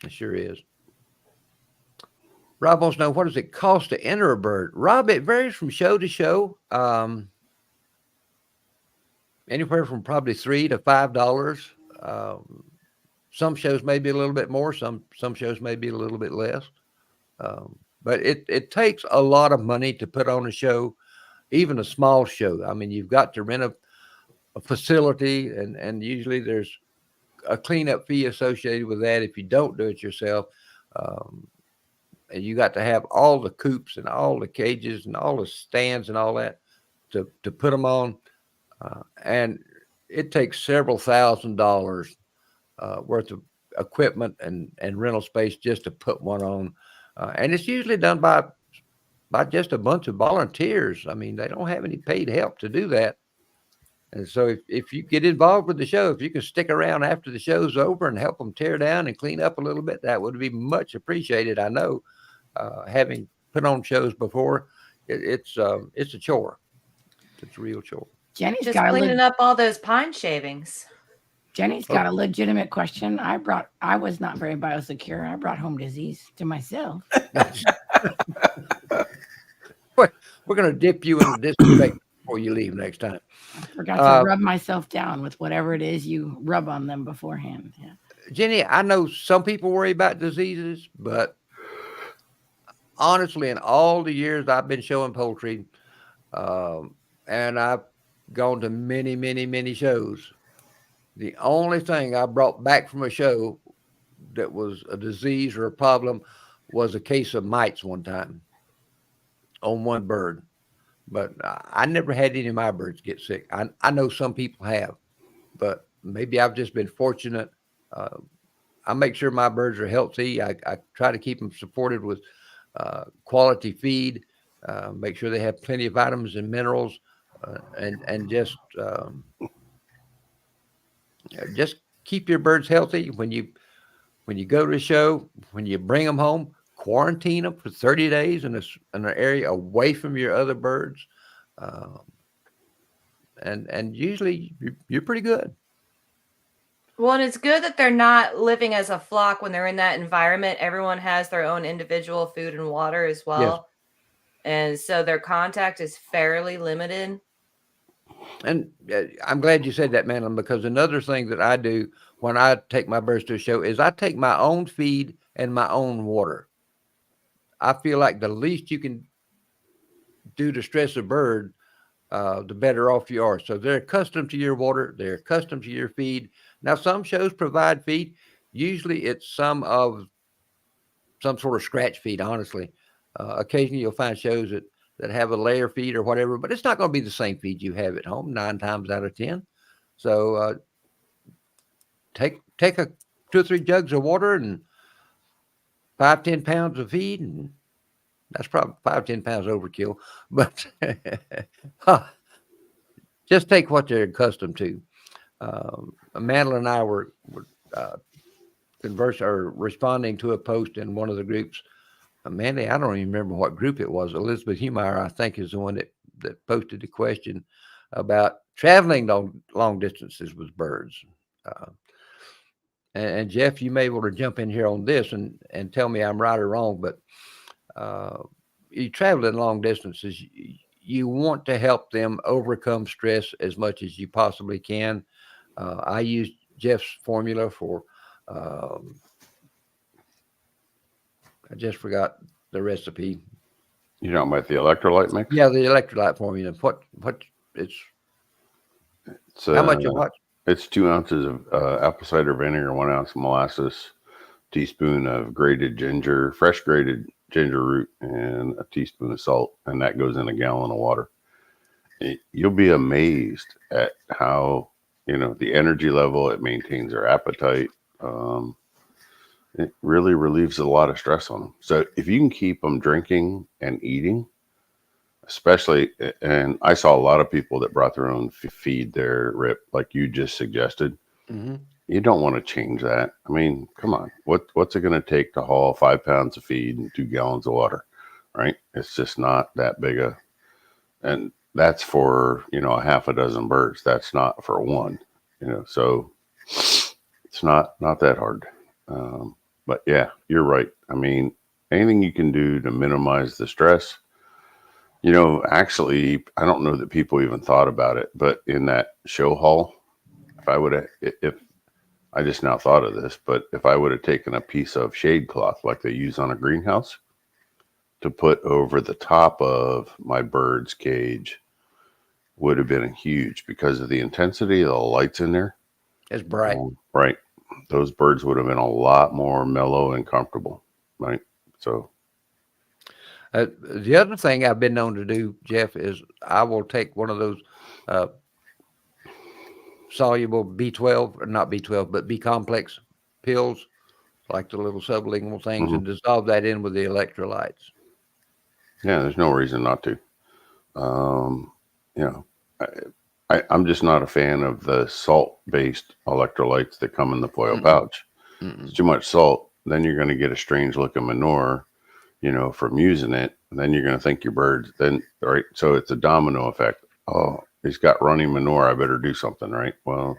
A: It sure is. Rob wants to know, what does it cost to enter a bird? Rob, it varies from show to show. Anywhere from probably $3 to $5. Some shows may be a little bit more. Some shows may be a little bit less. But it takes a lot of money to put on a show, even a small show. I mean, you've got to rent a facility, and usually there's a cleanup fee associated with that if you don't do it yourself. And you got to have all the coops and all the cages and all the stands and all that to put them on. And it takes several $1,000s worth of equipment and rental space just to put one on. And it's usually done by just a bunch of volunteers. I mean, they don't have any paid help to do that. And so if you get involved with the show, if you can stick around after the show's over and help them tear down and clean up a little bit, that would be much appreciated. I know, having put on shows before, it's a chore. It's a real chore.
D: Jenny's
B: Just
D: got
B: cleaning up all those pine shavings.
D: Jenny's got a legitimate question. I was not very biosecure. I brought home disease to myself.
A: We're going to dip you in disinfectant before you leave next time.
D: I forgot to rub myself down with whatever it is you rub on them beforehand. Yeah.
A: Jenny, I know some people worry about diseases, but honestly, in all the years I've been showing poultry, and I've gone to many, many, many shows, the only thing I brought back from a show that was a disease or a problem was a case of mites one time on one bird. But I never had any of my birds get sick. I know some people have, but maybe I've just been fortunate. I make sure my birds are healthy. I try to keep them supported with quality feed, make sure they have plenty of vitamins and minerals, and just keep your birds healthy. When you go to a show, when you bring them home, quarantine them for 30 days in an area away from your other birds. And usually you're pretty good.
B: Well, and it's good that they're not living as a flock when they're in that environment. Everyone has their own individual food and water as well. And so their contact is fairly limited.
A: And I'm glad you said that, Madeline, because another thing that I do when I take my birds to a show is I take my own feed and my own water. I feel like the least you can do to stress a bird, the better off you are. So they're accustomed to your water, they're accustomed to your feed. Now, some shows provide feed. Usually, it's some sort of scratch feed. Honestly, occasionally you'll find shows that have a layer feed or whatever, but it's not going to be the same feed you have at home 9 times out of 10. So take a 2 or 3 jugs of water and 5-10 pounds of feed, and that's probably 5-10 pounds overkill, but just take what they're accustomed to. Madeline and I were conversing or responding to a post in one of the groups. Mandy, I don't even remember what group it was. Elizabeth Humeyer, I think, is the one that posted the question about traveling long distances with birds. And Jeff, you may be able to jump in here on this and tell me I'm right or wrong, but you travel in long distances, you want to help them overcome stress as much as you possibly can. I use Jeff's formula for, I just forgot the recipe.
C: You know about the electrolyte mix?
A: Yeah, the electrolyte formula. What it's how much of what?
C: It's 2 ounces of apple cider vinegar, 1 ounce molasses, teaspoon of grated ginger, fresh grated ginger root, and a teaspoon of salt, and that goes in a gallon of water. You'll be amazed at how, the energy level, it maintains their appetite. It really relieves a lot of stress on them. So if you can keep them drinking and eating, especially, and I saw a lot of people that brought their own feed there, Rip, like you just suggested.
A: Mm-hmm.
C: You don't want to change that. I mean, come on. What's it going to take to haul 5 pounds of feed and 2 gallons of water, right? It's just not that big and that's for, a half a dozen birds. That's not for one, so it's not that hard. But yeah, you're right. I mean, anything you can do to minimize the stress. Actually, I don't know that people even thought about it, but in that show hall, if I just now thought of this, but if I would have taken a piece of shade cloth like they use on a greenhouse to put over the top of my bird's cage, would have been huge because of the intensity of the lights in there.
A: It's bright.
C: Right. Those birds would have been a lot more mellow and comfortable. Right. So.
A: The other thing I've been known to do, Jeff, is I will take one of those soluble B12, or not B12, but B complex pills, like the little sublingual things, and dissolve that in with the electrolytes.
C: Yeah, there's no reason not to. I'm just not a fan of the salt-based electrolytes that come in the foil pouch. It's too much salt. Then you're going to get a strange looking manure, from using it. And then you're going to think your birds. Then, right? So it's a domino effect. Oh, he's got running manure. I better do something, right? Well,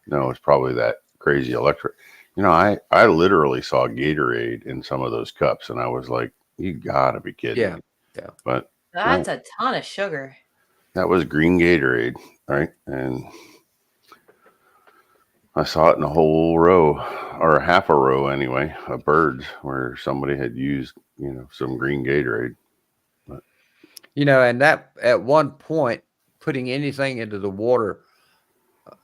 C: no, it's probably that crazy electric. I literally saw Gatorade in some of those cups, and I was like, "You gotta be kidding me!"
A: Yeah.
C: But
B: That's a ton of sugar.
C: that was green Gatorade, right? And I saw it in a whole row, or half a row anyway, of birds where somebody had used, some green Gatorade. But,
A: and that at one point, putting anything into the water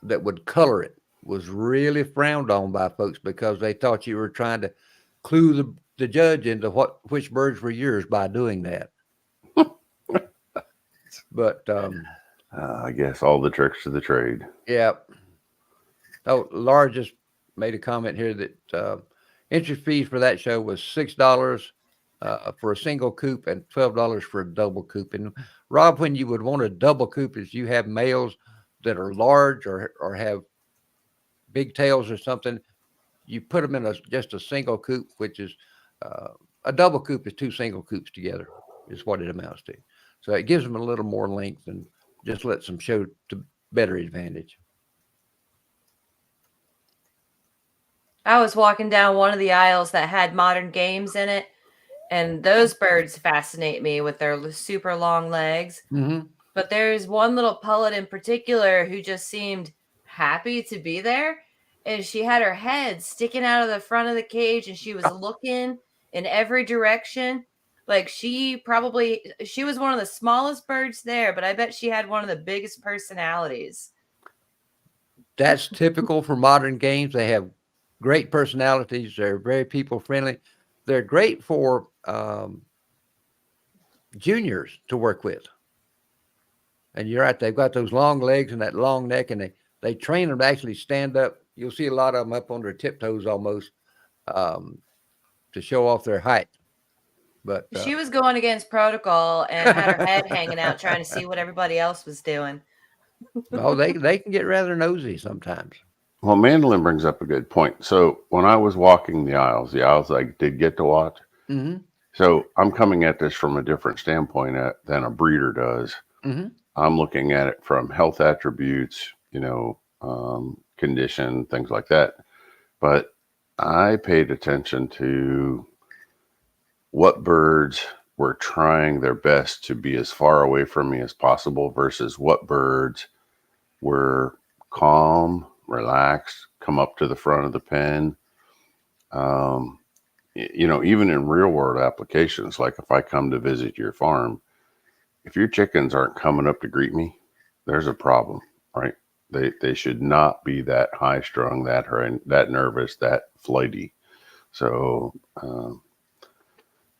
A: that would color it was really frowned on by folks because they thought you were trying to clue the judge into which birds were yours by doing that. But
C: I guess all the tricks of the trade.
A: Yeah. Oh, Laura just made a comment here that entry fees for that show was $6 for a single coop and $12 for a double coop. And Rob, when you would want a double coop, is you have males that are large or have big tails or something, you put them in just a single coop, which is a double coop is 2 single coops together is what it amounts to. So it gives them a little more length and just lets them show to better advantage.
B: I was walking down one of the aisles that had modern games in it, and those birds fascinate me with their super long legs.
A: Mm-hmm.
B: But there's one little pullet in particular who just seemed happy to be there. And she had her head sticking out of the front of the cage and she was looking in every direction. Like she was one of the smallest birds there, but I bet she had one of the biggest personalities.
A: That's typical for modern games. They have great personalities. They're very people friendly. They're great for juniors to work with. And you're right. They've got those long legs and that long neck, and they train them to actually stand up. You'll see a lot of them up on their tiptoes almost to show off their height. But
B: She was going against protocol and had her head hanging out trying to see what everybody else was doing.
A: oh, they can get rather nosy sometimes.
C: Well, Mandolin brings up a good point. So when I was walking the aisles I did get to watch.
A: Mm-hmm.
C: So I'm coming at this from a different standpoint than a breeder does.
A: Mm-hmm.
C: I'm looking at it from health attributes, condition, things like that. But I paid attention to what birds were trying their best to be as far away from me as possible versus what birds were calm, relaxed, come up to the front of the pen. Even in real world applications, like if I come to visit your farm, if your chickens aren't coming up to greet me, there's a problem, right? They should not be that high strung, that nervous, that flighty. So,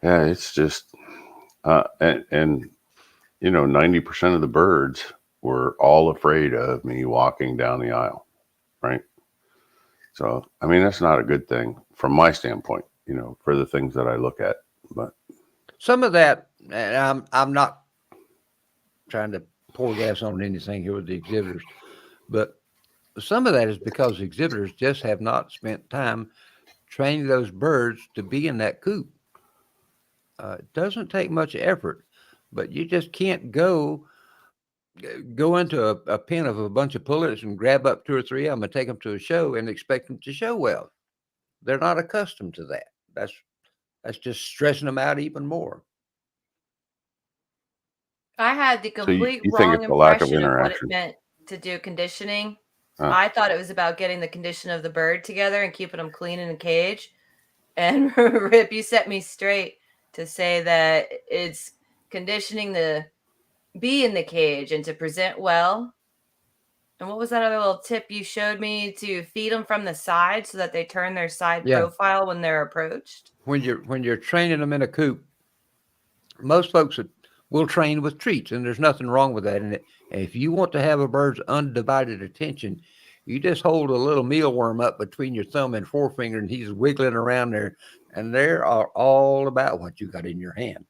C: yeah, it's just, and 90% of the birds were all afraid of me walking down the aisle, right? So, I mean, that's not a good thing from my standpoint, for the things that I look at. But
A: some of that, and I'm not trying to pour gas on anything here with the exhibitors, but some of that is because exhibitors just have not spent time training those birds to be in that coop. It doesn't take much effort, but you just can't go into a pen of a bunch of pullets and grab up 2 or 3 of them and take them to a show and expect them to show well. They're not accustomed to that. That's just stressing them out even more.
B: I had the complete
C: you think
B: wrong
C: it's a lack of
B: impression of what it
C: interaction?
B: meant to do conditioning. I thought it was about getting the condition of the bird together and keeping them clean in a cage. And Rip, you set me straight to say that it's conditioning to be in the cage and to present well. And what was that other little tip you showed me? To feed them from the side so that they turn their side profile when they're approached.
A: When you're training them in a coop, most folks will train with treats, and there's nothing wrong with that. And if you want to have a bird's undivided attention, you just hold a little mealworm up between your thumb and forefinger, and he's wiggling around there, and they are all about what you got in your hand.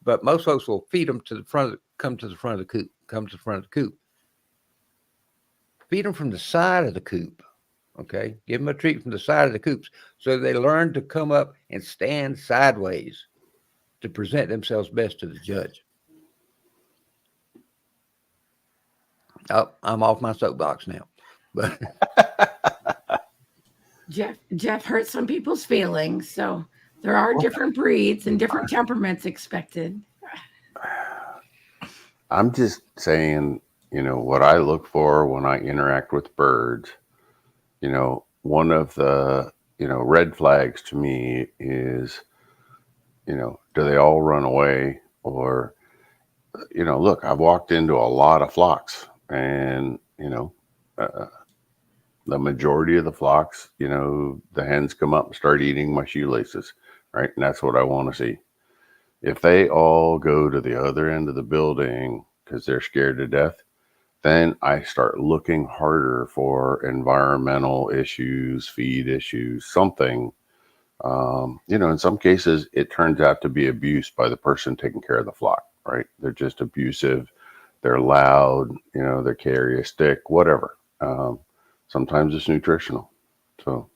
A: But most folks will feed them to the front, come to the front of the coop. Feed them from the side of the coop. Okay. Give them a treat from the side of the coops so they learn to come up and stand sideways to present themselves best to the judge. Oh, I'm off my soapbox now. But
D: Jeff hurt some people's feelings, so there are different breeds and different temperaments expected.
C: I'm just saying, what I look for when I interact with birds, one of the, red flags to me is, do they all run away? Or, look, I've walked into a lot of flocks and, the majority of the flocks, the hens come up and start eating my shoelaces, right? And that's what I want to see. If they all go to the other end of the building because they're scared to death, then I start looking harder for environmental issues, feed issues, something. In some cases, it turns out to be abuse by the person taking care of the flock, right? They're just abusive. They're loud, they carry a stick, whatever. Sometimes it's nutritional. So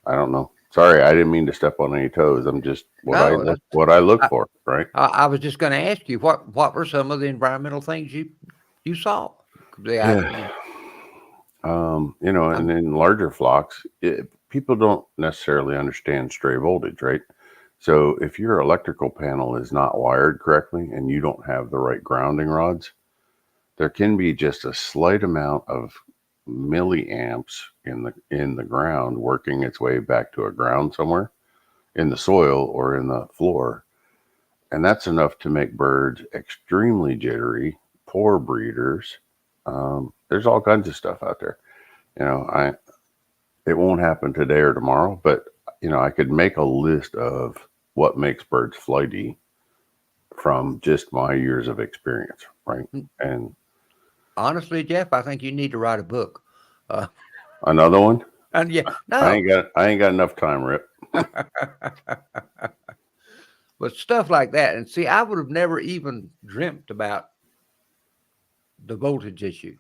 C: I don't know. Sorry, I didn't mean to step on any toes. I'm just what I look for, right?
A: I was just going to ask you what were some of the environmental things you saw?
C: Yeah. And in larger flocks, people don't necessarily understand stray voltage, right? So if your electrical panel is not wired correctly and you don't have the right grounding rods, there can be just a slight amount of milliamps in the ground working its way back to a ground somewhere in the soil or in the floor. And that's enough to make birds extremely jittery, poor breeders. There's all kinds of stuff out there. It won't happen today or tomorrow, but I could make a list of what makes birds flighty from just my years of experience, right? And
A: honestly, Jeff, I think you need to write a book.
C: another one?
A: And yeah,
C: I
A: no,
C: ain't got enough time, Rip.
A: but stuff like that. And see, I would have never even dreamt about the voltage issue.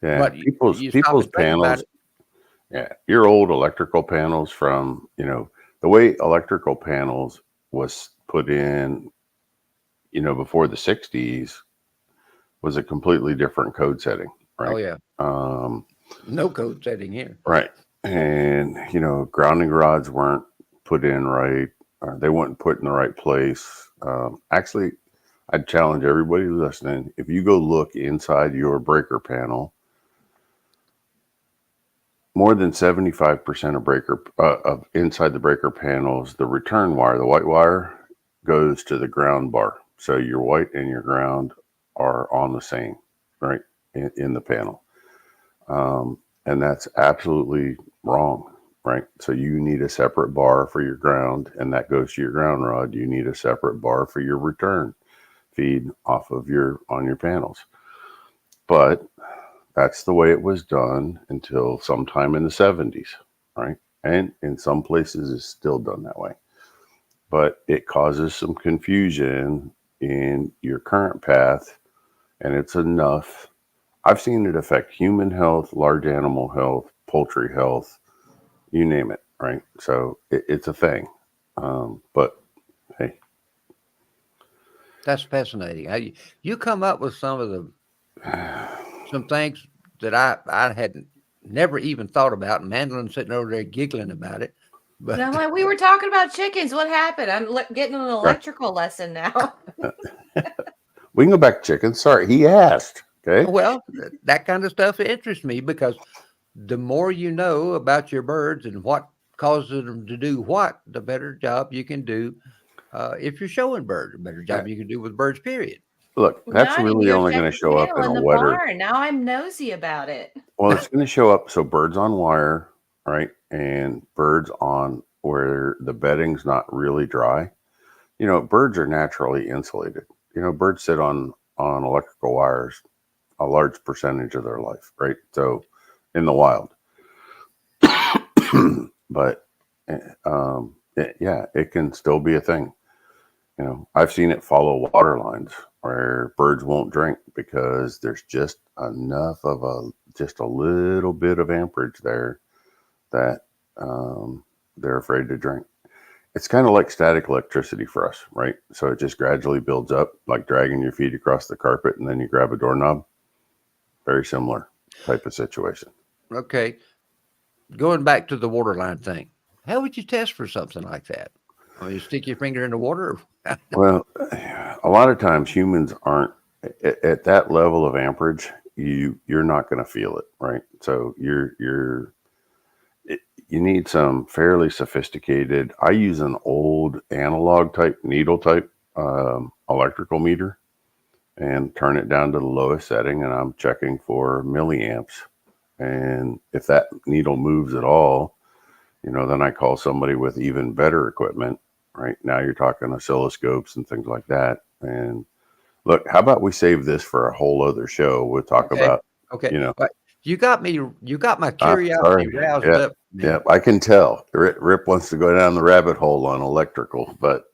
C: Yeah,
A: But
C: people's
A: you stop and think about
C: panels.
A: it.
C: Yeah, your old electrical panels from the way electrical panels was put in, before the '60s was a completely different code setting, right?
A: Oh yeah, no code setting here.
C: Right. And, grounding rods weren't put in right. They weren't put in the right place. Actually, I'd challenge everybody listening. If you go look inside your breaker panel, more than 75% of inside the breaker panels, the return wire, the white wire, goes to the ground bar. So your white and your ground are on the same, right, in the panel. And that's absolutely wrong, right? So you need a separate bar for your ground, and that goes to your ground rod. You need a separate bar for your return feed on your panels. But that's the way it was done until sometime in the 70s, right? And in some places it's still done that way. But it causes some confusion in your current path, and it's enough. I've seen it affect human health, large animal health, poultry health, you name it, right? So it's a thing. But hey.
A: That's fascinating. You come up with some things that I hadn't never even thought about. Mandelin's sitting over there giggling about it. But
B: And I'm like, we were talking about chickens. What happened? I'm getting an electrical lesson now.
C: We can go back to chickens. Sorry, he asked. Okay.
A: Well, that kind of stuff interests me because the more you know about your birds and what causes them to do what, the better job you can do. If you're showing birds, a better job you can do with birds, period.
C: Look, that's
B: Now I need
C: really
B: go
C: only
B: check
C: going to
B: the
C: show up
B: tail
C: in a
B: the
C: wetter.
B: barn. Now I'm nosy about it.
C: Well, it's going to show up. So birds on wire, right? And birds on where the bedding's not really dry. Birds are naturally insulated. Birds sit on electrical wires a large percentage of their life, right? So in the wild. But it can still be a thing. I've seen it follow water lines where birds won't drink because there's just enough of just a little bit of amperage there that they're afraid to drink. It's kind of like static electricity for us, right? So it just gradually builds up, like dragging your feet across the carpet and then you grab a doorknob. Very similar type of situation.
A: Okay. Going back to the waterline thing, how would you test for something like that? You stick your finger in the water?
C: Well, a lot of times humans aren't at that level of amperage. You're not going to feel it, right? So you need some fairly sophisticated. I use an old analog type needle type electrical meter and turn it down to the lowest setting, and I'm checking for milliamps. And if that needle moves at all, then I call somebody with even better equipment. Right now, you're talking oscilloscopes and things like that. And look, how about we save this for a whole other show? We'll talk about.
A: Okay. You got my curiosity roused up.
C: Yeah, I can tell. Rip wants to go down the rabbit hole on electrical, but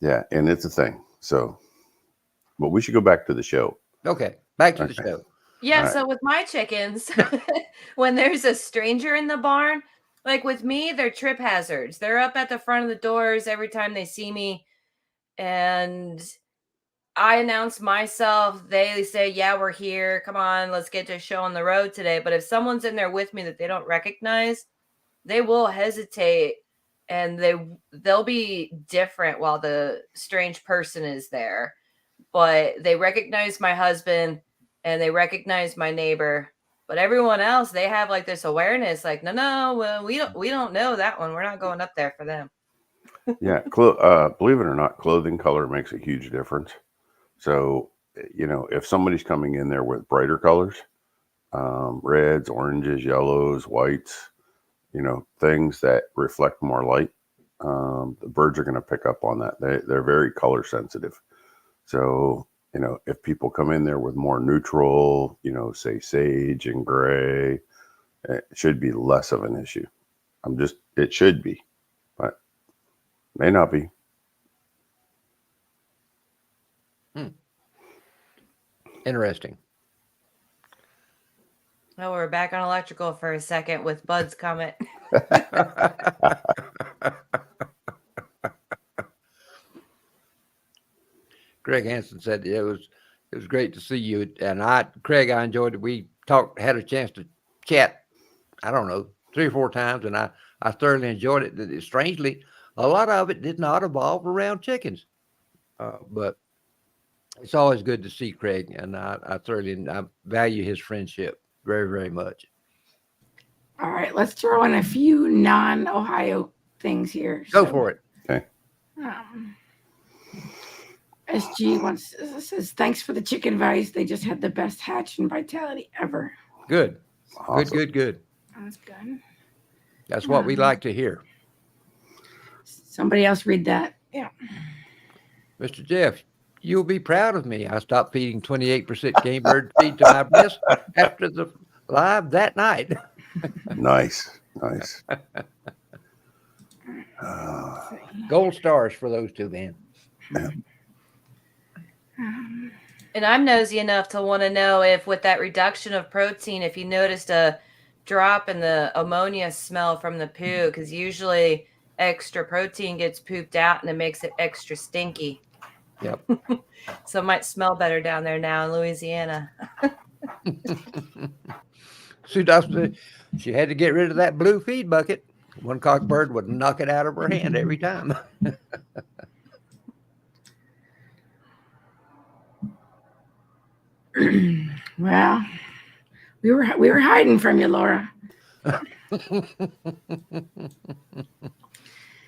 C: yeah, and it's a thing. So, but we should go back to the show.
A: Okay, back to the show.
B: Yeah, so with my chickens, when there's a stranger in the barn, like with me, they're trip hazards. They're up at the front of the doors every time they see me. And I announce myself. They say, yeah, we're here. Come on, let's get to a show on the road today. But if someone's in there with me that they don't recognize, they will hesitate and they'll be different while the strange person is there. But they recognize my husband and they recognize my neighbor. But everyone else, they have like this awareness, like, no, well, we don't know that one. We're not going up there for them.
C: Yeah, believe it or not, clothing color makes a huge difference. So, you know, if somebody's coming in there with brighter colors, reds, oranges, yellows, whites, you know, things that reflect more light, the birds are going to pick up on that. They're very color sensitive. So, you know, if people come in there with more neutral, you know, say sage and gray, it should be less of an issue. It should be, but may not be.
A: Interesting.
B: Oh, we're back on electrical for a second with Bud's comment.
A: Craig Hansen said it was great to see you, and Craig, I enjoyed it. We had a chance to chat, I don't know, 3 or 4 times, and I thoroughly enjoyed it. Strangely, a lot of it did not evolve around chickens, but it's always good to see Craig, and I value his friendship very, very much.
D: All right, let's throw in a few non-Ohio things here.
A: Go for it.
C: Okay.
D: SG says, thanks for the chicken advice. They just had the best hatch and vitality ever.
A: Good.
C: Awesome.
A: Good.
D: That's good.
A: That's what we like to hear.
D: Somebody else read that. Yeah.
A: Mr. Jeff, you'll be proud of me. I stopped feeding 28% game bird feed to my breast after the live that night.
C: Nice.
A: Gold stars for those 2, man.
C: Yeah.
B: And I'm nosy enough to want to know if with that reduction of protein, if you noticed a drop in the ammonia smell from the poo, because usually extra protein gets pooped out and it makes it extra stinky.
A: Yep.
B: So it might smell better down there now in Louisiana.
A: She had to get rid of that blue feed bucket. One cockbird would knock it out of her hand every time.
D: Well, we were hiding from you, Laura.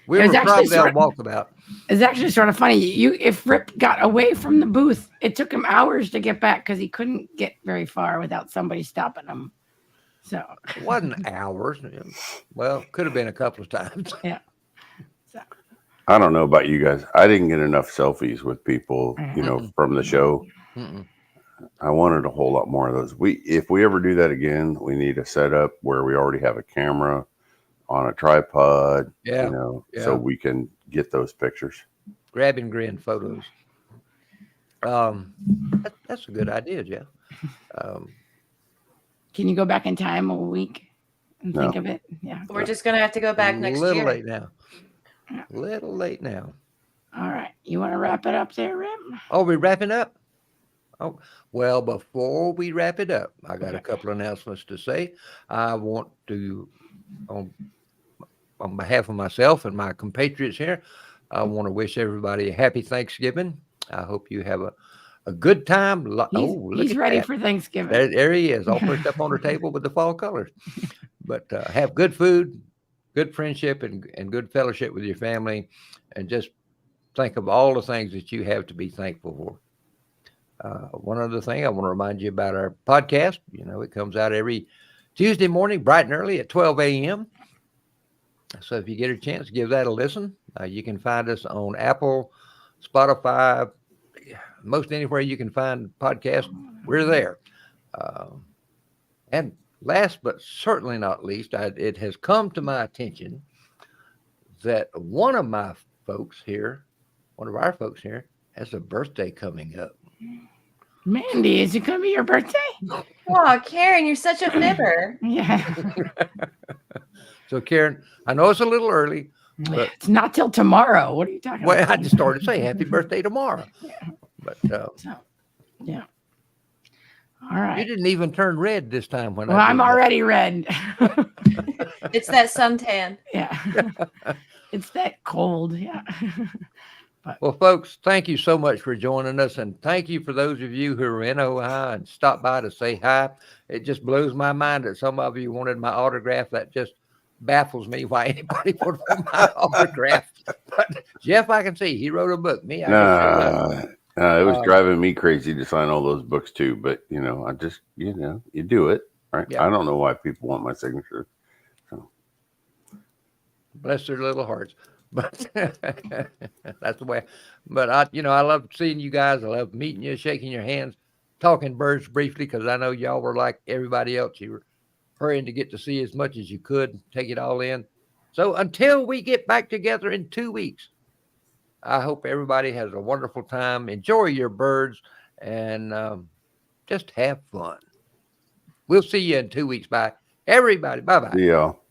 A: We were probably on walkabout.
D: It's actually sort of funny. If Rip got away from the booth, it took him hours to get back because he couldn't get very far without somebody stopping him. So
A: it wasn't hours. Well, could have been a couple of times.
D: Yeah. So.
C: I don't know about you guys. I didn't get enough selfies with people, you know, from the show.
A: Mm-mm.
C: I wanted a whole lot more of those. If we ever do that again, we need a setup where we already have a camera on a tripod, you know, so we can get those pictures.
A: Grab and grin photos. That's a good idea, Jeff.
D: Can you go back in time a week and think of it? Yeah.
B: We're just going to have to go back next year.
A: Little late now. Little late now.
D: All right. You want to wrap it up there, Rip?
A: Oh, we're wrapping up? Oh, well, before we wrap it up, I got a couple of announcements to say. I want to, on behalf of myself and my compatriots here, I want to wish everybody a happy Thanksgiving. I hope you have a good time.
D: He's ready for Thanksgiving.
A: There he is, all pushed up on the table with the fall colors. But have good food, good friendship, and good fellowship with your family, and just think of all the things that you have to be thankful for. One other thing, I want to remind you about our podcast. You know, it comes out every Tuesday morning, bright and early at 12 a.m. So if you get a chance, give that a listen. You can find us on Apple, Spotify, most anywhere you can find podcasts, we're there. And last but certainly not least, it has come to my attention that one of our folks here, has a birthday coming up.
D: Mandy, is it going to be your birthday?
B: Oh, Karen, you're such a fibber.
D: Yeah.
A: So, Karen, I know it's a little early, but
D: it's not till tomorrow. What are you talking about?
A: I just started to say happy birthday tomorrow. But
D: So, yeah. All
A: you
D: right.
A: didn't even turn red this time when
D: Well,
A: I
D: I'm
A: did that.
D: already red.
B: It's that suntan.
D: Yeah. It's that cold. Yeah.
A: Well, folks, thank you so much for joining us. And thank you for those of you who are in Ohio and stopped by to say hi. It just blows my mind that some of you wanted my autograph. That just baffles me why anybody would want my autograph. But Jeff, I can see he wrote a book. Me, I just showed up.
C: It was driving me crazy to sign all those books too. But I just, you do it, right?
A: Yeah.
C: I don't know why people want my signature. So.
A: Bless their little hearts. But that's the way. But I love seeing you guys. I love meeting you, shaking your hands, talking birds briefly, because I know y'all were like everybody else. You were hurrying to get to see as much as you could, take it all in. So until we get back together in 2 weeks, I hope everybody has a wonderful time. Enjoy your birds and just have fun. We'll see you in 2 weeks. Bye, everybody. Bye-bye.
C: See y'all.